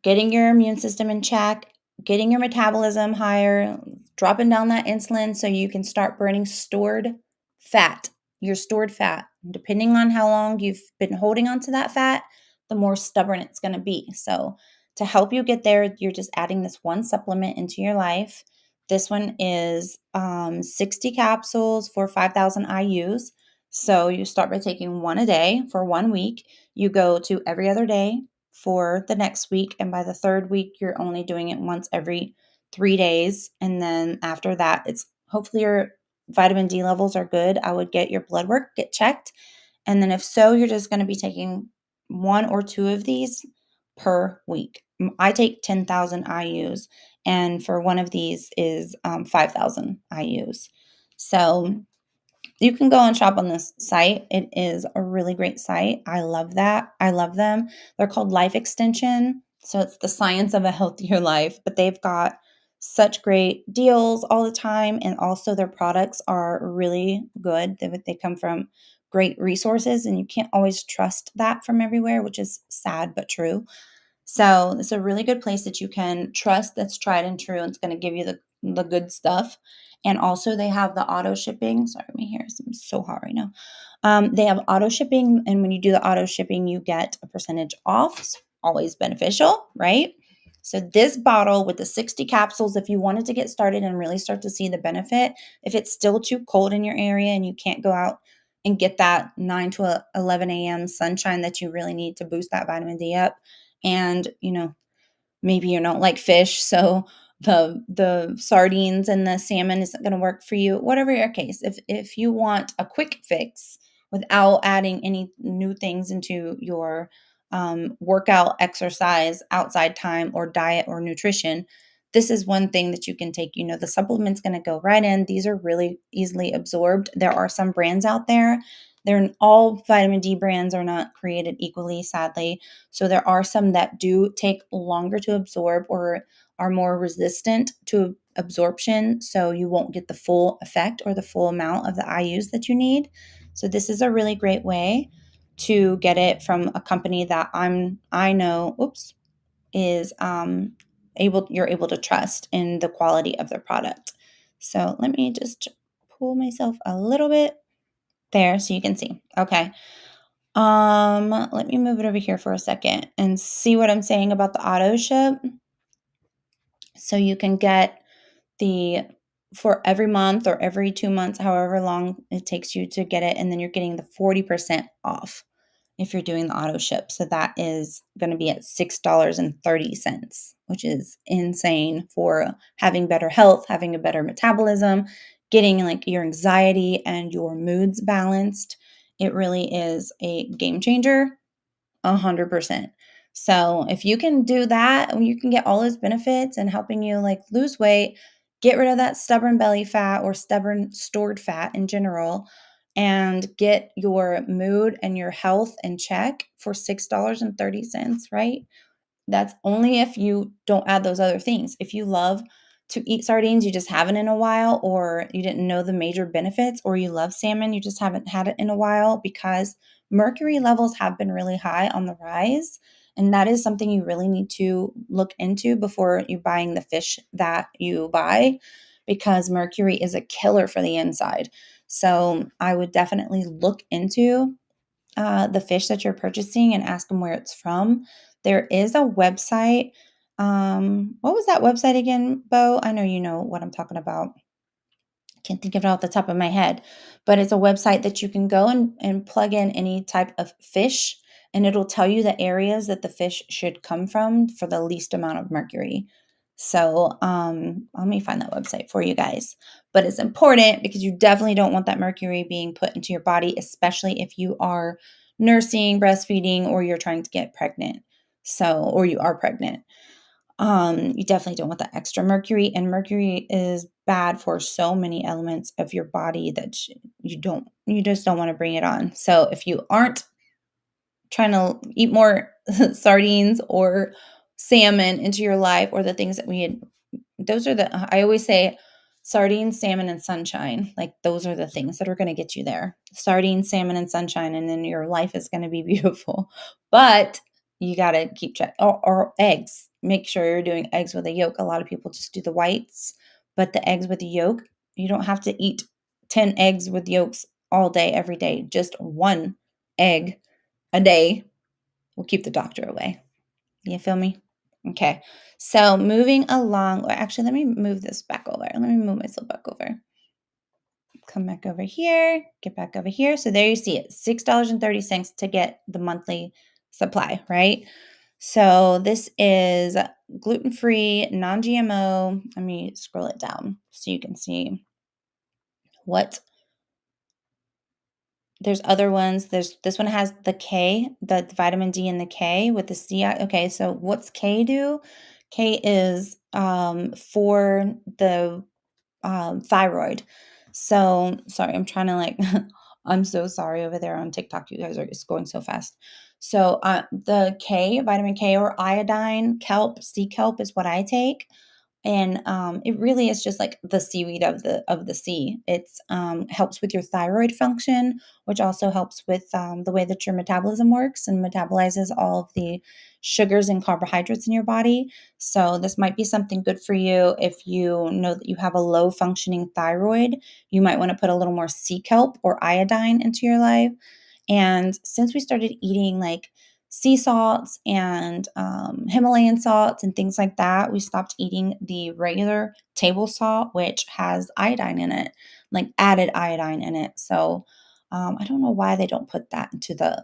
getting your immune system in check, getting your metabolism higher, dropping down that insulin so you can start burning stored fat, your stored fat. Depending on how long you've been holding onto that fat, the more stubborn it's going to be. So to help you get there, you're just adding this one supplement into your life. This one is 60 capsules for 5,000 IUs. So you start by taking one a day for 1 week. You go to every other day for the next week. And by the third week, you're only doing it once every 3 days. And then after that, it's hopefully your vitamin D levels are good. I would get your blood work, get checked. And then if so, you're just going to be taking 1 or 2 of these per week. I take 10,000 IUs, and for one of these is 5,000 IUs. So you can go and shop on this site. It is a really great site. I love that. I love them. They're called Life Extension. So it's the science of a healthier life, but they've got such great deals all the time. And also their products are really good. They come from great resources, and you can't always trust that from everywhere, which is sad but true. So it's a really good place that you can trust, that's tried and true, and it's going to give you the good stuff. And also they have the auto shipping. Sorry, my hair is so hot right now. They have auto shipping, and when you do the auto shipping, you get a percentage off. It's always beneficial, right? So this bottle with the 60 capsules, if you wanted to get started and really start to see the benefit, if it's still too cold in your area and you can't go out and get that 9 to 11 a.m. sunshine that you really need to boost that vitamin D up, and maybe you don't like fish, so the sardines and the salmon isn't going to work for you. Whatever your case, if you want a quick fix without adding any new things into your workout, exercise, outside time, or diet or nutrition, this is one thing that you can take. The supplement's going to go right in. These are really easily absorbed. There are some brands out there. All vitamin D brands are not created equally, sadly. So there are some that do take longer to absorb or are more resistant to absorption, so you won't get the full effect or the full amount of the IUs that you need. So this is a really great way to get it from a company that I know, is you're able to trust in the quality of their product. So let me just pull myself a little bit there so you can see. Okay. Let me move it over here for a second and see what I'm saying about the auto ship. So you can get the for every month or every 2 months, however long it takes you to get it, and then you're getting the 40% off if you're doing the auto ship. So that is going to be at $6.30, which is insane for having better health, having a better metabolism, getting like your anxiety and your moods balanced. It really is a game changer. 100%. So if you can do that, you can get all those benefits and helping you like lose weight, get rid of that stubborn belly fat or stubborn stored fat in general, and get your mood and your health in check for $6.30, right? That's only if you don't add those other things. If you love to eat sardines, you just haven't in a while, or you didn't know the major benefits, or you love salmon, you just haven't had it in a while because mercury levels have been really high on the rise. And that is something you really need to look into before you buying the fish that you buy, because mercury is a killer for the inside. So I would definitely look into the fish that you're purchasing and ask them where it's from. There is a website. What was that website again, Bo? I know you know what I'm talking about. Can't think of it off the top of my head, but it's a website that you can go and plug in any type of fish, and it'll tell you the areas that the fish should come from for the least amount of mercury. So let me find that website for you guys. But it's important because you definitely don't want that mercury being put into your body, especially if you are nursing, breastfeeding, or you're trying to get pregnant. So, or you are pregnant. You definitely don't want that extra mercury, and mercury is bad for so many elements of your body that you just don't want to bring it on. So if you aren't trying to eat more sardines or salmon into your life, or the things that we had, those are I always say sardines, salmon, and sunshine. Like those are the things that are going to get you there. Sardines, salmon, and sunshine, and then your life is going to be beautiful. But you got to keep check. Or eggs. Make sure you're doing eggs with a yolk. A lot of people just do the whites, but the eggs with the yolk, you don't have to eat 10 eggs with yolks all day, every day. Just one egg a day will keep the doctor away. You feel me? Okay. So moving along, or actually, let me move this back over. Let me move myself back over. Come back over here, get back over here. So there you see it, $6.30 to get the monthly supply, right? So this is gluten-free, non-GMO. Let me scroll it down so you can see what. There's other ones. This one has the K, the vitamin D and the K with the C. Okay, so what's K do? K is for the thyroid. So sorry, I'm trying to like. I'm so sorry over there on TikTok. You guys are just going so fast. So the K, vitamin K or iodine, kelp, sea kelp is what I take. And it really is just like the seaweed of the sea. It's helps with your thyroid function, which also helps with the way that your metabolism works and metabolizes all of the sugars and carbohydrates in your body. So this might be something good for you if you know that you have a low functioning thyroid. You might want to put a little more sea kelp or iodine into your life. And since we started eating like sea salts and Himalayan salts and things like that, we stopped eating the regular table salt, which has iodine in it, like added iodine in it. So I don't know why they don't put that into the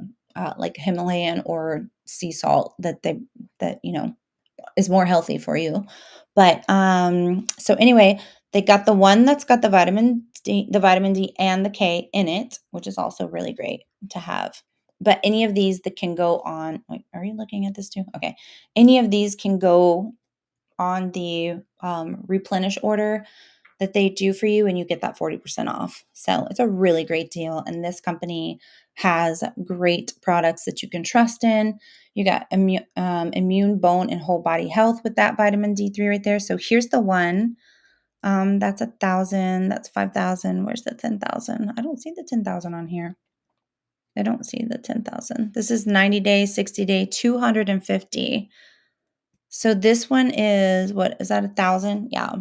like Himalayan or sea salt that is more healthy for you. But so anyway, they got the one that's got the vitamin D and the K in it, which is also really great to have. But any of these that can go on, wait, are you looking at this too? Okay. Any of these can go on the replenish order that they do for you, and you get that 40% off. So it's a really great deal. And this company has great products that you can trust in. You got immune, bone, and whole body health with that vitamin D3 right there. So here's the one That's 1,000. That's 5,000. Where's the 10,000? I don't see the 10,000 on here. I don't see the 10,000. This is 90 day, 60 day, 250. So this one is, what is that, 1,000? Yeah.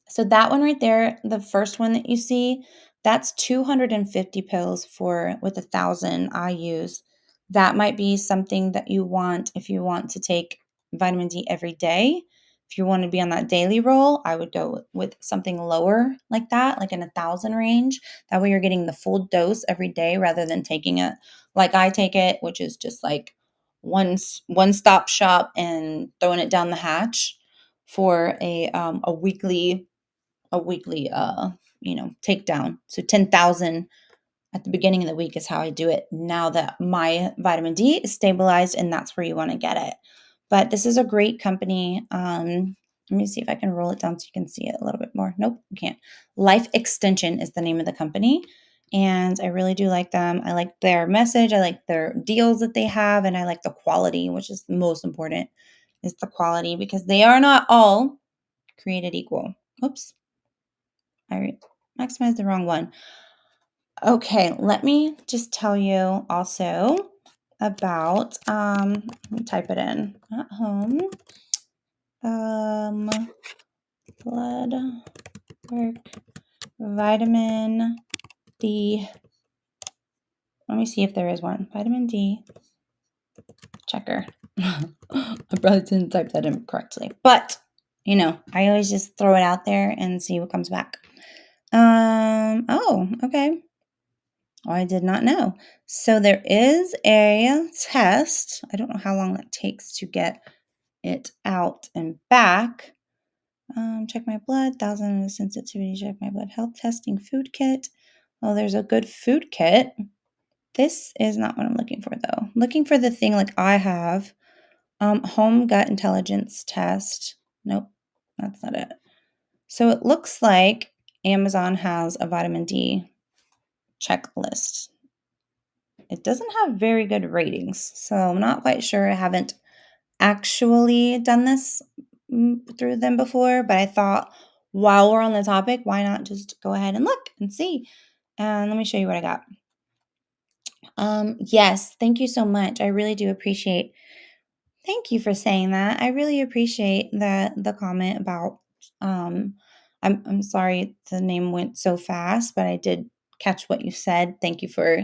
So that one right there, the first one that you see, that's 250 pills for with 1,000 IUs. That might be something that you want if you want to take vitamin D every day. If you want to be on that daily roll, I would go with something lower like that, like in 1,000 range. That way you're getting the full dose every day rather than taking it like I take it, which is just like one stop shop and throwing it down the hatch for a weekly takedown. So 10,000 at the beginning of the week is how I do it now that my vitamin D is stabilized, and that's where you want to get it. But this is a great company. Let me see if I can roll it down so you can see it a little bit more. Nope, you can't. Life Extension is the name of the company, and I really do like them. I like their message. I like their deals that they have, and I like the quality, which is the most important, is the quality, because they are not all created equal. Oops. I maximized the wrong one. Okay, let me just tell you also about, let me type it in, at home, blood work, vitamin D. Let me see if there is one. Vitamin D checker. I probably didn't type that in correctly, but I always just throw it out there and see what comes back. Oh, okay. I did not know. So there is a test. I don't know how long that takes to get it out and back. Check my blood, 1,000 sensitivity, check my blood health testing food kit. Oh, there's a good food kit. This is not what I'm looking for though. I'm looking for the thing like I have. Home gut intelligence test. Nope, that's not it. So it looks like Amazon has a vitamin D checklist. It doesn't have very good ratings, so I'm not quite sure. I haven't actually done this through them before, but I thought while we're on the topic, why not just go ahead and look and see? And let me show you what I got. Yes, thank you so much. I really do appreciate. Thank you for saying that. I really appreciate the comment about I'm sorry the name went so fast, but I did catch what you said. Thank you for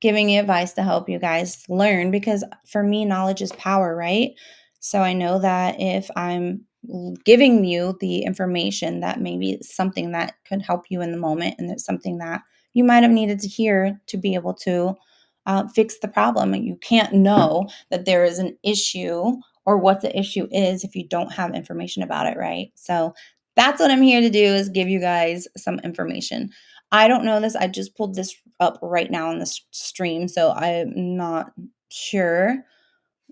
giving me advice to help you guys learn, because for me knowledge is power, right? So I know that if I'm giving you the information, that maybe it's something that could help you in the moment, and it's something that you might have needed to hear to be able to fix the problem. And you can't know that there is an issue or what the issue is if you don't have information about it, right? So that's what I'm here to do, is give you guys some information. I don't know this. I just pulled this up right now on the stream, so I'm not sure.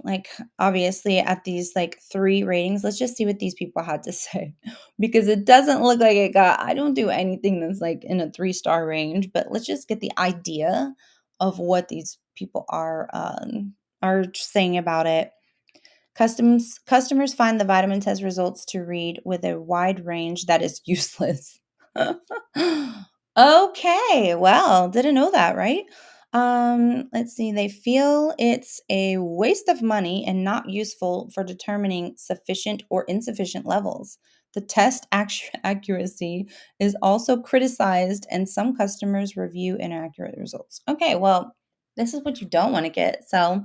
Like, obviously at these like 3 ratings, let's just see what these people had to say, because it doesn't look like I don't do anything that's like in a 3-star range, but let's just get the idea of what these people are saying about it. Customers find the vitamin test results to read with a wide range that is useless. Okay, well, didn't know that, right? Let's see. They feel it's a waste of money and not useful for determining sufficient or insufficient levels. The test accuracy is also criticized, and some customers review inaccurate results. Okay, well, this is what you don't want to get. So,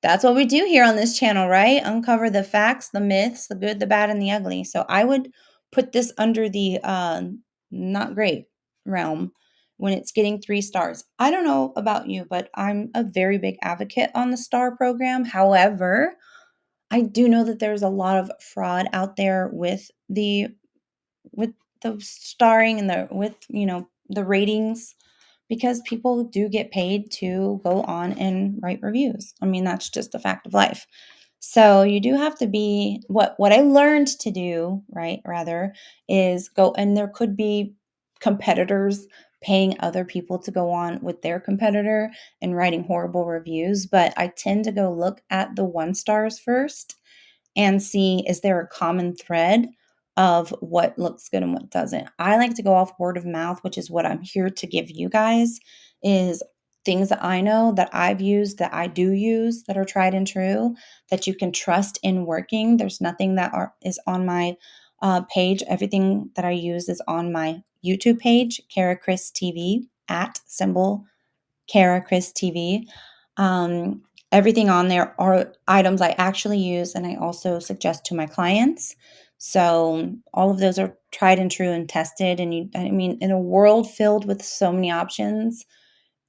that's what we do here on this channel, right? Uncover the facts, the myths, the good, the bad, and the ugly. So I would put this under the not great realm when it's getting 3 stars. I don't know about you, but I'm a very big advocate on the star program. However, I do know that there's a lot of fraud out there with the starring and the ratings, because people do get paid to go on and write reviews. I mean, that's just a fact of life. So you do have to be what I learned to do, right? Rather, is go, and there could be competitors paying other people to go on with their competitor and writing horrible reviews, but I tend to go look at the 1 stars first and see, is there a common thread of what looks good and what doesn't. I like to go off word of mouth, which is what I'm here to give you guys, is things that I know that I've used, that I do use, that are tried and true, that you can trust in working. There's nothing that is on my page. Everything that I use is on my YouTube page, Kara Chris TV, at symbol Kara Chris TV. Everything on there are items I actually use and I also suggest to my clients. So all of those are tried and true and tested. And I mean, in a world filled with so many options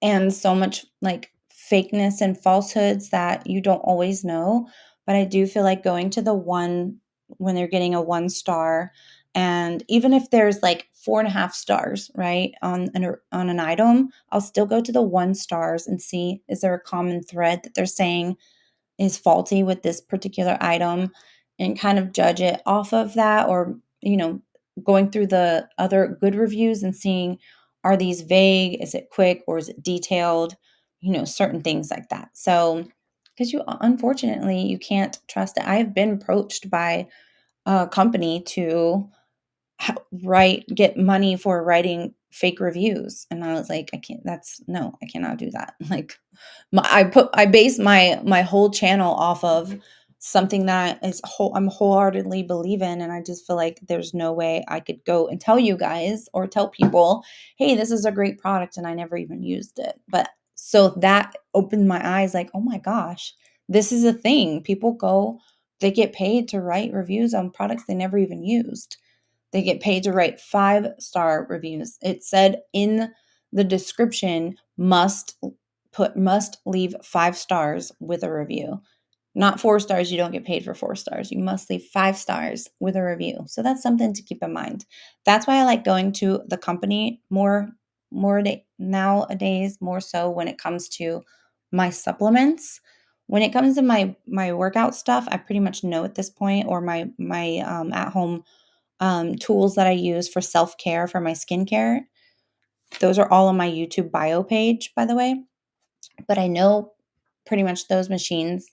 and so much like fakeness and falsehoods that you don't always know. But I do feel like going to the one when they're getting a 1 star, and even if there's like 4.5 stars, right, on an item, I'll still go to the 1 stars and see, is there a common thread that they're saying is faulty with this particular item, and kind of judge it off of that, or going through the other good reviews and seeing, are these vague, is it quick, or is it detailed, certain things like that. So because unfortunately you can't trust it. I have been approached by a company to get money for writing fake reviews, and I was like, I can't, that's no, I cannot do that. Like, I base my whole channel off of something that I'm wholeheartedly believe in, and I just feel like there's no way I could go and tell you guys or tell people, hey, this is a great product, and I never even used it. But so that opened my eyes, like, oh my gosh, this is a thing. They get paid to write reviews on products they never even used. They get paid to write 5-star reviews. It said in the description, must leave 5 stars with a review. Not 4 stars, you don't get paid for 4 stars. You must leave 5 stars with a review. So that's something to keep in mind. That's why I like going to the company nowadays, more so when it comes to my supplements. When it comes to my workout stuff, I pretty much know at this point, or my at home tools that I use for self-care, for my skincare. Those are all on my YouTube bio page, by the way. But I know pretty much those machines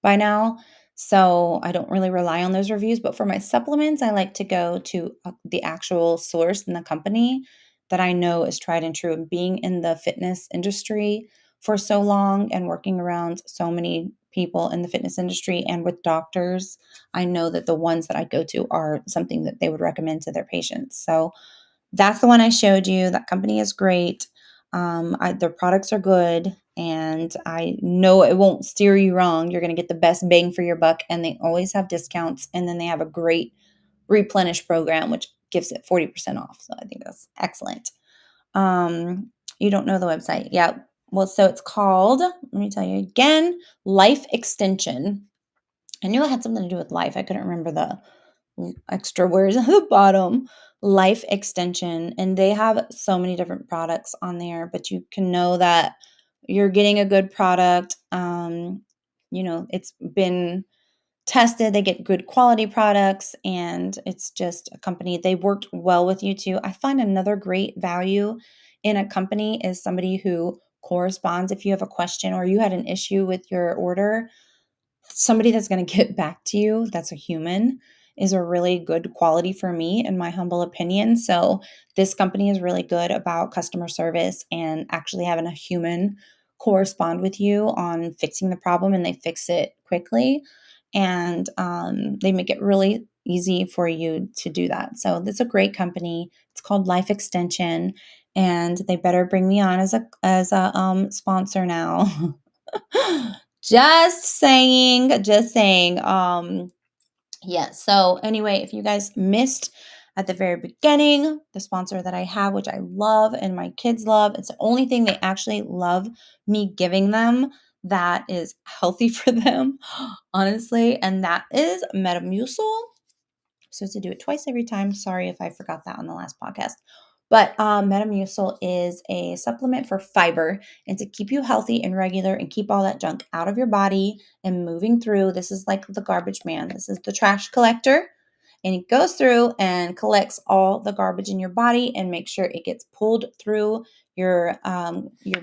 by now, so I don't really rely on those reviews. But for my supplements, I like to go to the actual source in the company that I know is tried and true. And being in the fitness industry for so long and working around so many people in the fitness industry and with doctors, I know that the ones that I go to are something that they would recommend to their patients. So that's the one I showed you. That company is great. Their products are good, and I know it won't steer you wrong. You're going to get the best bang for your buck, and they always have discounts. And then they have a great replenish program, which gives it 40% off. So I think that's excellent. You don't know the website. Yeah. Well, so it's called, let me tell you again, Life Extension. I knew it had something to do with life. I couldn't remember the extra words at the bottom. Life Extension. And they have so many different products on there, but you can know that you're getting a good product. It's been tested. They get good quality products, and it's just a company. They worked well with you too. I find another great value in a company is somebody who corresponds if you have a question or you had an issue with your order. Somebody that's going to get back to you, that's a human, is a really good quality for me, in my humble opinion. So this company is really good about customer service and actually having a human correspond with you on fixing the problem, and they fix it quickly. And they make it really easy for you to do that. So this is a great company. It's called Life Extension, and they better bring me on as a sponsor now. Just saying, just saying. Yeah. So anyway, if you guys missed at the very beginning, the sponsor that I have, which I love and my kids love, it's the only thing they actually love me giving them that is healthy for them, honestly, and that is Metamucil. So to do it twice every time. Sorry if I forgot that on the last podcast. But Metamucil is a supplement for fiber and to keep you healthy and regular and keep all that junk out of your body and moving through. This is like the garbage man. This is the trash collector. And it goes through and collects all the garbage in your body and makes sure it gets pulled through your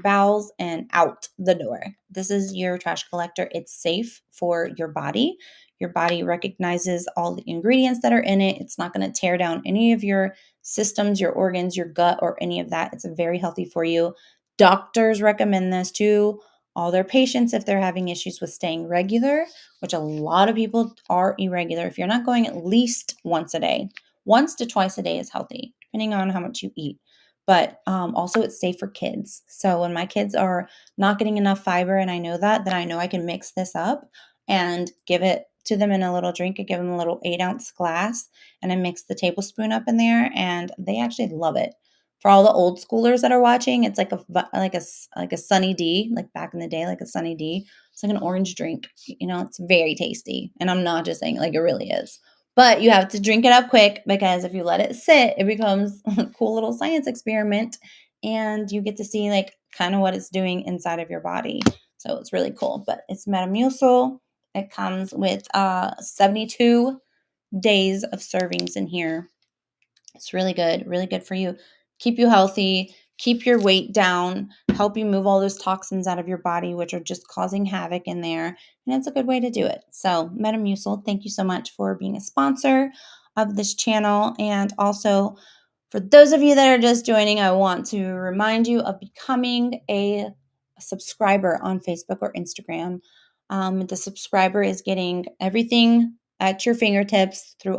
bowels and out the door. This is your trash collector. It's safe for your body. Your body recognizes all the ingredients that are in it. It's not going to tear down any of your systems, your organs, your gut, or any of that. It's very healthy for you. Doctors recommend this to all their patients if they're having issues with staying regular, which a lot of people are irregular. If you're not going at least once a day, once to twice a day is healthy, depending on how much you eat. But also, it's safe for kids. So when my kids are not getting enough fiber, and I know that, then I know I can mix this up and give it to them in a little drink. I give them a little 8-ounce glass, and I mix the tablespoon up in there, and they actually love it. For all the old schoolers that are watching, it's like a Sunny D, like back in the day, like a Sunny D. It's like an orange drink. It's very tasty, and I'm not just saying, like, it really is. But you have to drink it up quick, because if you let it sit, it becomes a cool little science experiment, and you get to see like kind of what it's doing inside of your body. So it's really cool. But it's Metamucil. It comes with 72 days of servings in here. It's really good for you. Keep you healthy, keep your weight down, help you move all those toxins out of your body, which are just causing havoc in there. And it's a good way to do it. So, Metamucil, thank you so much for being a sponsor of this channel. And also, for those of you that are just joining, I want to remind you of becoming a subscriber on Facebook or Instagram. The subscriber is getting everything at your fingertips through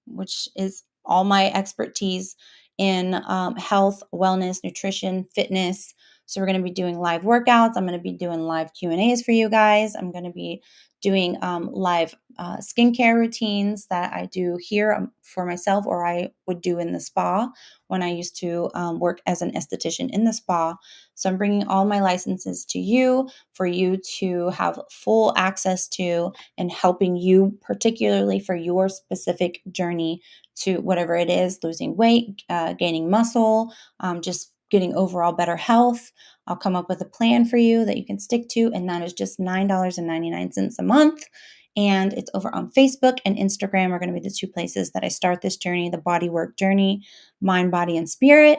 which is all my expertise in health, wellness, nutrition, fitness. So we're going to be doing live workouts. I'm going to be doing live Q&As for you guys. I'm going to be doing live skincare routines that I do here for myself, or I would do in the spa when I used to work as an esthetician in the spa. So I'm bringing all my licenses to you for you to have full access to, and helping you particularly for your specific journey to whatever it is, losing weight, gaining muscle, just getting overall better health. I'll come up with a plan for you that you can stick to, and that is just $9.99 a month. And it's over on Facebook and Instagram are going to be the two places that I start this journey, the body work journey, mind, body, and spirit.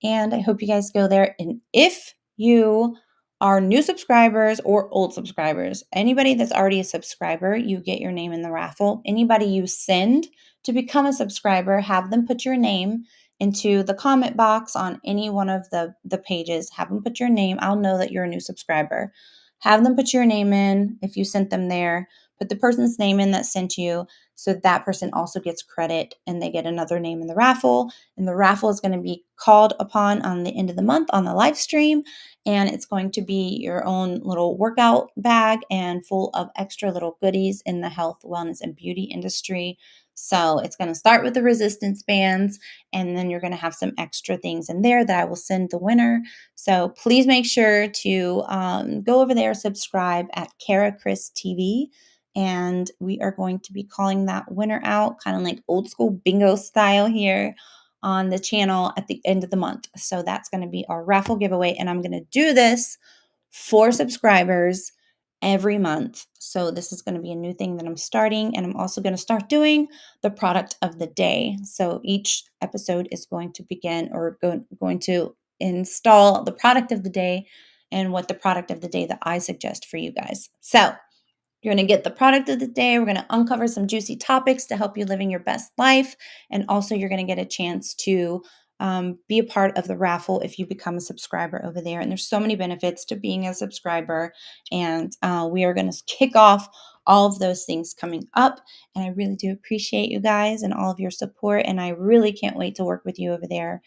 And I hope you guys go there. And if you are new subscribers or old subscribers, anybody that's already a subscriber, you get your name in the raffle. Anybody you send to become a subscriber, have them put your name into the comment box on any one of the pages. Have them put your name. I'll know that you're a new subscriber. Have them put your name in if you sent them there. Put the person's name in that sent you, so that person also gets credit and they get another name in the raffle. And the raffle is going to be called upon on the end of the month on the live stream. And it's going to be your own little workout bag and full of extra little goodies in the health, wellness, and beauty industry. So it's going to start with the resistance bands, and then you're going to have some extra things in there that I will send the winner. So please make sure to go over there, subscribe at Kara Chris TV, and we are going to be calling that winner out, kind of like old school bingo style here on the channel at the end of the month. So that's going to be our raffle giveaway, and I'm going to do this for subscribers every month. So this is going to be a new thing that I'm starting, and I'm also going to start doing the product of the day. So each episode is going to begin or going to install the product of the day and what the product of the day that I suggest for you guys. So you're going to get the product of the day. We're going to uncover some juicy topics to help you living your best life. And also, you're going to get a chance to be a part of the raffle if you become a subscriber over there. And there's so many benefits to being a subscriber. And we are going to kick off all of those things coming up. And I really do appreciate you guys and all of your support. And I really can't wait to work with you over there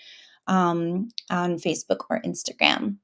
on Facebook or Instagram.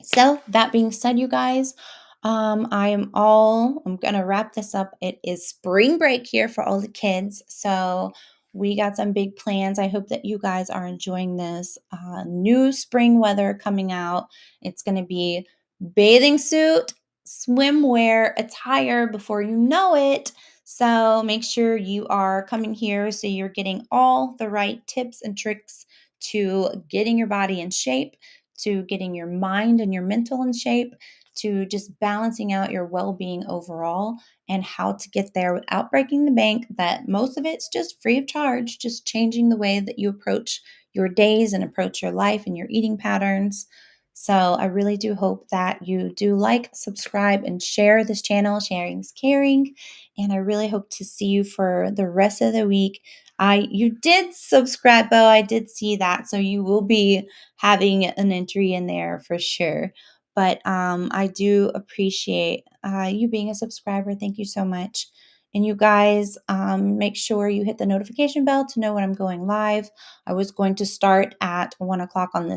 So that being said, you guys, I'm going to wrap this up. It is spring break here for all the kids. So we got some big plans. I hope that you guys are enjoying this new spring weather coming out. It's going to be bathing suit, swimwear attire before you know it. So make sure you are coming here so you're getting all the right tips and tricks to getting your body in shape, to getting your mind and your mental in shape, to just balancing out your well-being overall, and how to get there without breaking the bank. That most of it's just free of charge, just changing the way that you approach your days and approach your life and your eating patterns. So I really do hope that you do like, subscribe, and share this channel. Sharing's caring. And I really hope to see you for the rest of the week. You did subscribe, Bo. I did see that. So you will be having an entry in there for sure. But I do appreciate you being a subscriber. Thank you so much. And you guys, make sure you hit the notification bell to know when I'm going live. I was going to start at 1 o'clock on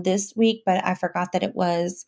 this week, but I forgot that it was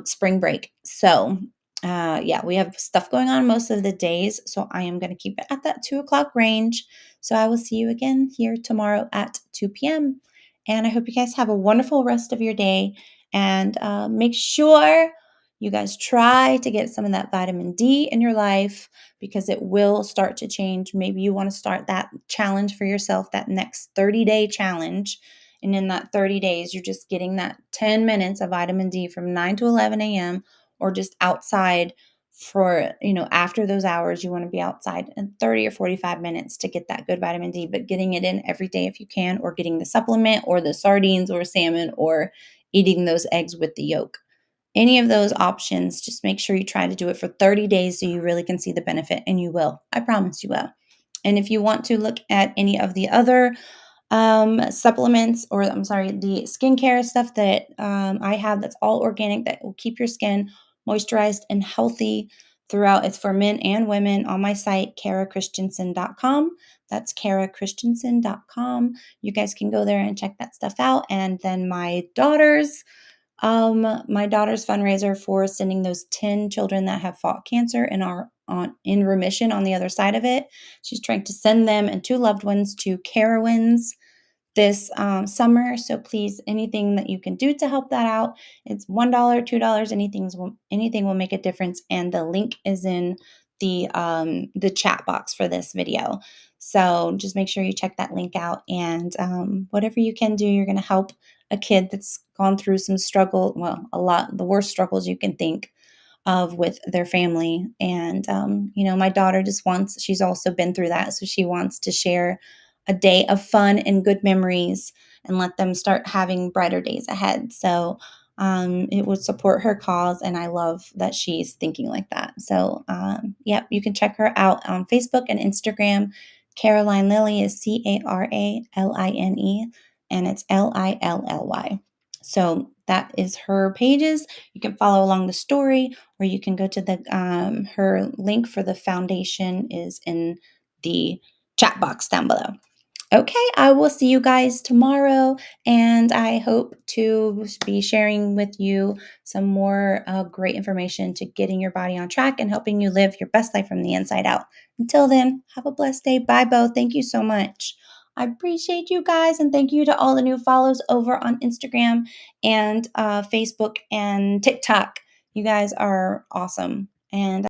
spring break. So yeah, we have stuff going on most of the days. So I am going to keep it at that 2 o'clock range. So I will see you again here tomorrow at 2 p.m. And I hope you guys have a wonderful rest of your day. And make sure you guys try to get some of that vitamin D in your life because it will start to change. Maybe you want to start that challenge for yourself, that next 30-day challenge. And in that 30 days, you're just getting that 10 minutes of vitamin D from 9 to 11 a.m. or just outside for, after those hours, you want to be outside in 30 or 45 minutes to get that good vitamin D, but getting it in every day if you can, or getting the supplement or the sardines or salmon or eating those eggs with the yolk. Any of those options, just make sure you try to do it for 30 days so you really can see the benefit, and you will. I promise you will. And if you want to look at any of the other supplements, or I'm sorry, the skincare stuff that I have that's all organic, that will keep your skin moisturized and healthy throughout. It's for men and women on my site, karachristiansen.com. That's karachristiansen.com. You guys can go there and check that stuff out. And then my daughter's fundraiser for sending those 10 children that have fought cancer and are in remission on the other side of it. She's trying to send them and 2 loved ones to Carowinds this summer. So please, anything that you can do to help that out, it's $1, $2, anything will make a difference. And the link is in the chat box for this video. So just make sure you check that link out, and whatever you can do, you're going to help a kid that's gone through some struggle, well, the worst struggles you can think of with their family. And, my daughter she's also been through that. So she wants to share a day of fun and good memories and let them start having brighter days ahead. So it would support her cause. And I love that she's thinking like that. So, yep, you can check her out on Facebook and Instagram. Caroline Lilly is CARALINE, and it's LILLY. So that is her pages. You can follow along the story, or you can go to her link for the foundation is in the chat box down below. Okay, I will see you guys tomorrow, and I hope to be sharing with you some more great information to getting your body on track and helping you live your best life from the inside out. Until then, have a blessed day. Bye, Bo. Thank you so much. I appreciate you guys, and thank you to all the new follows over on Instagram and Facebook and TikTok. You guys are awesome, and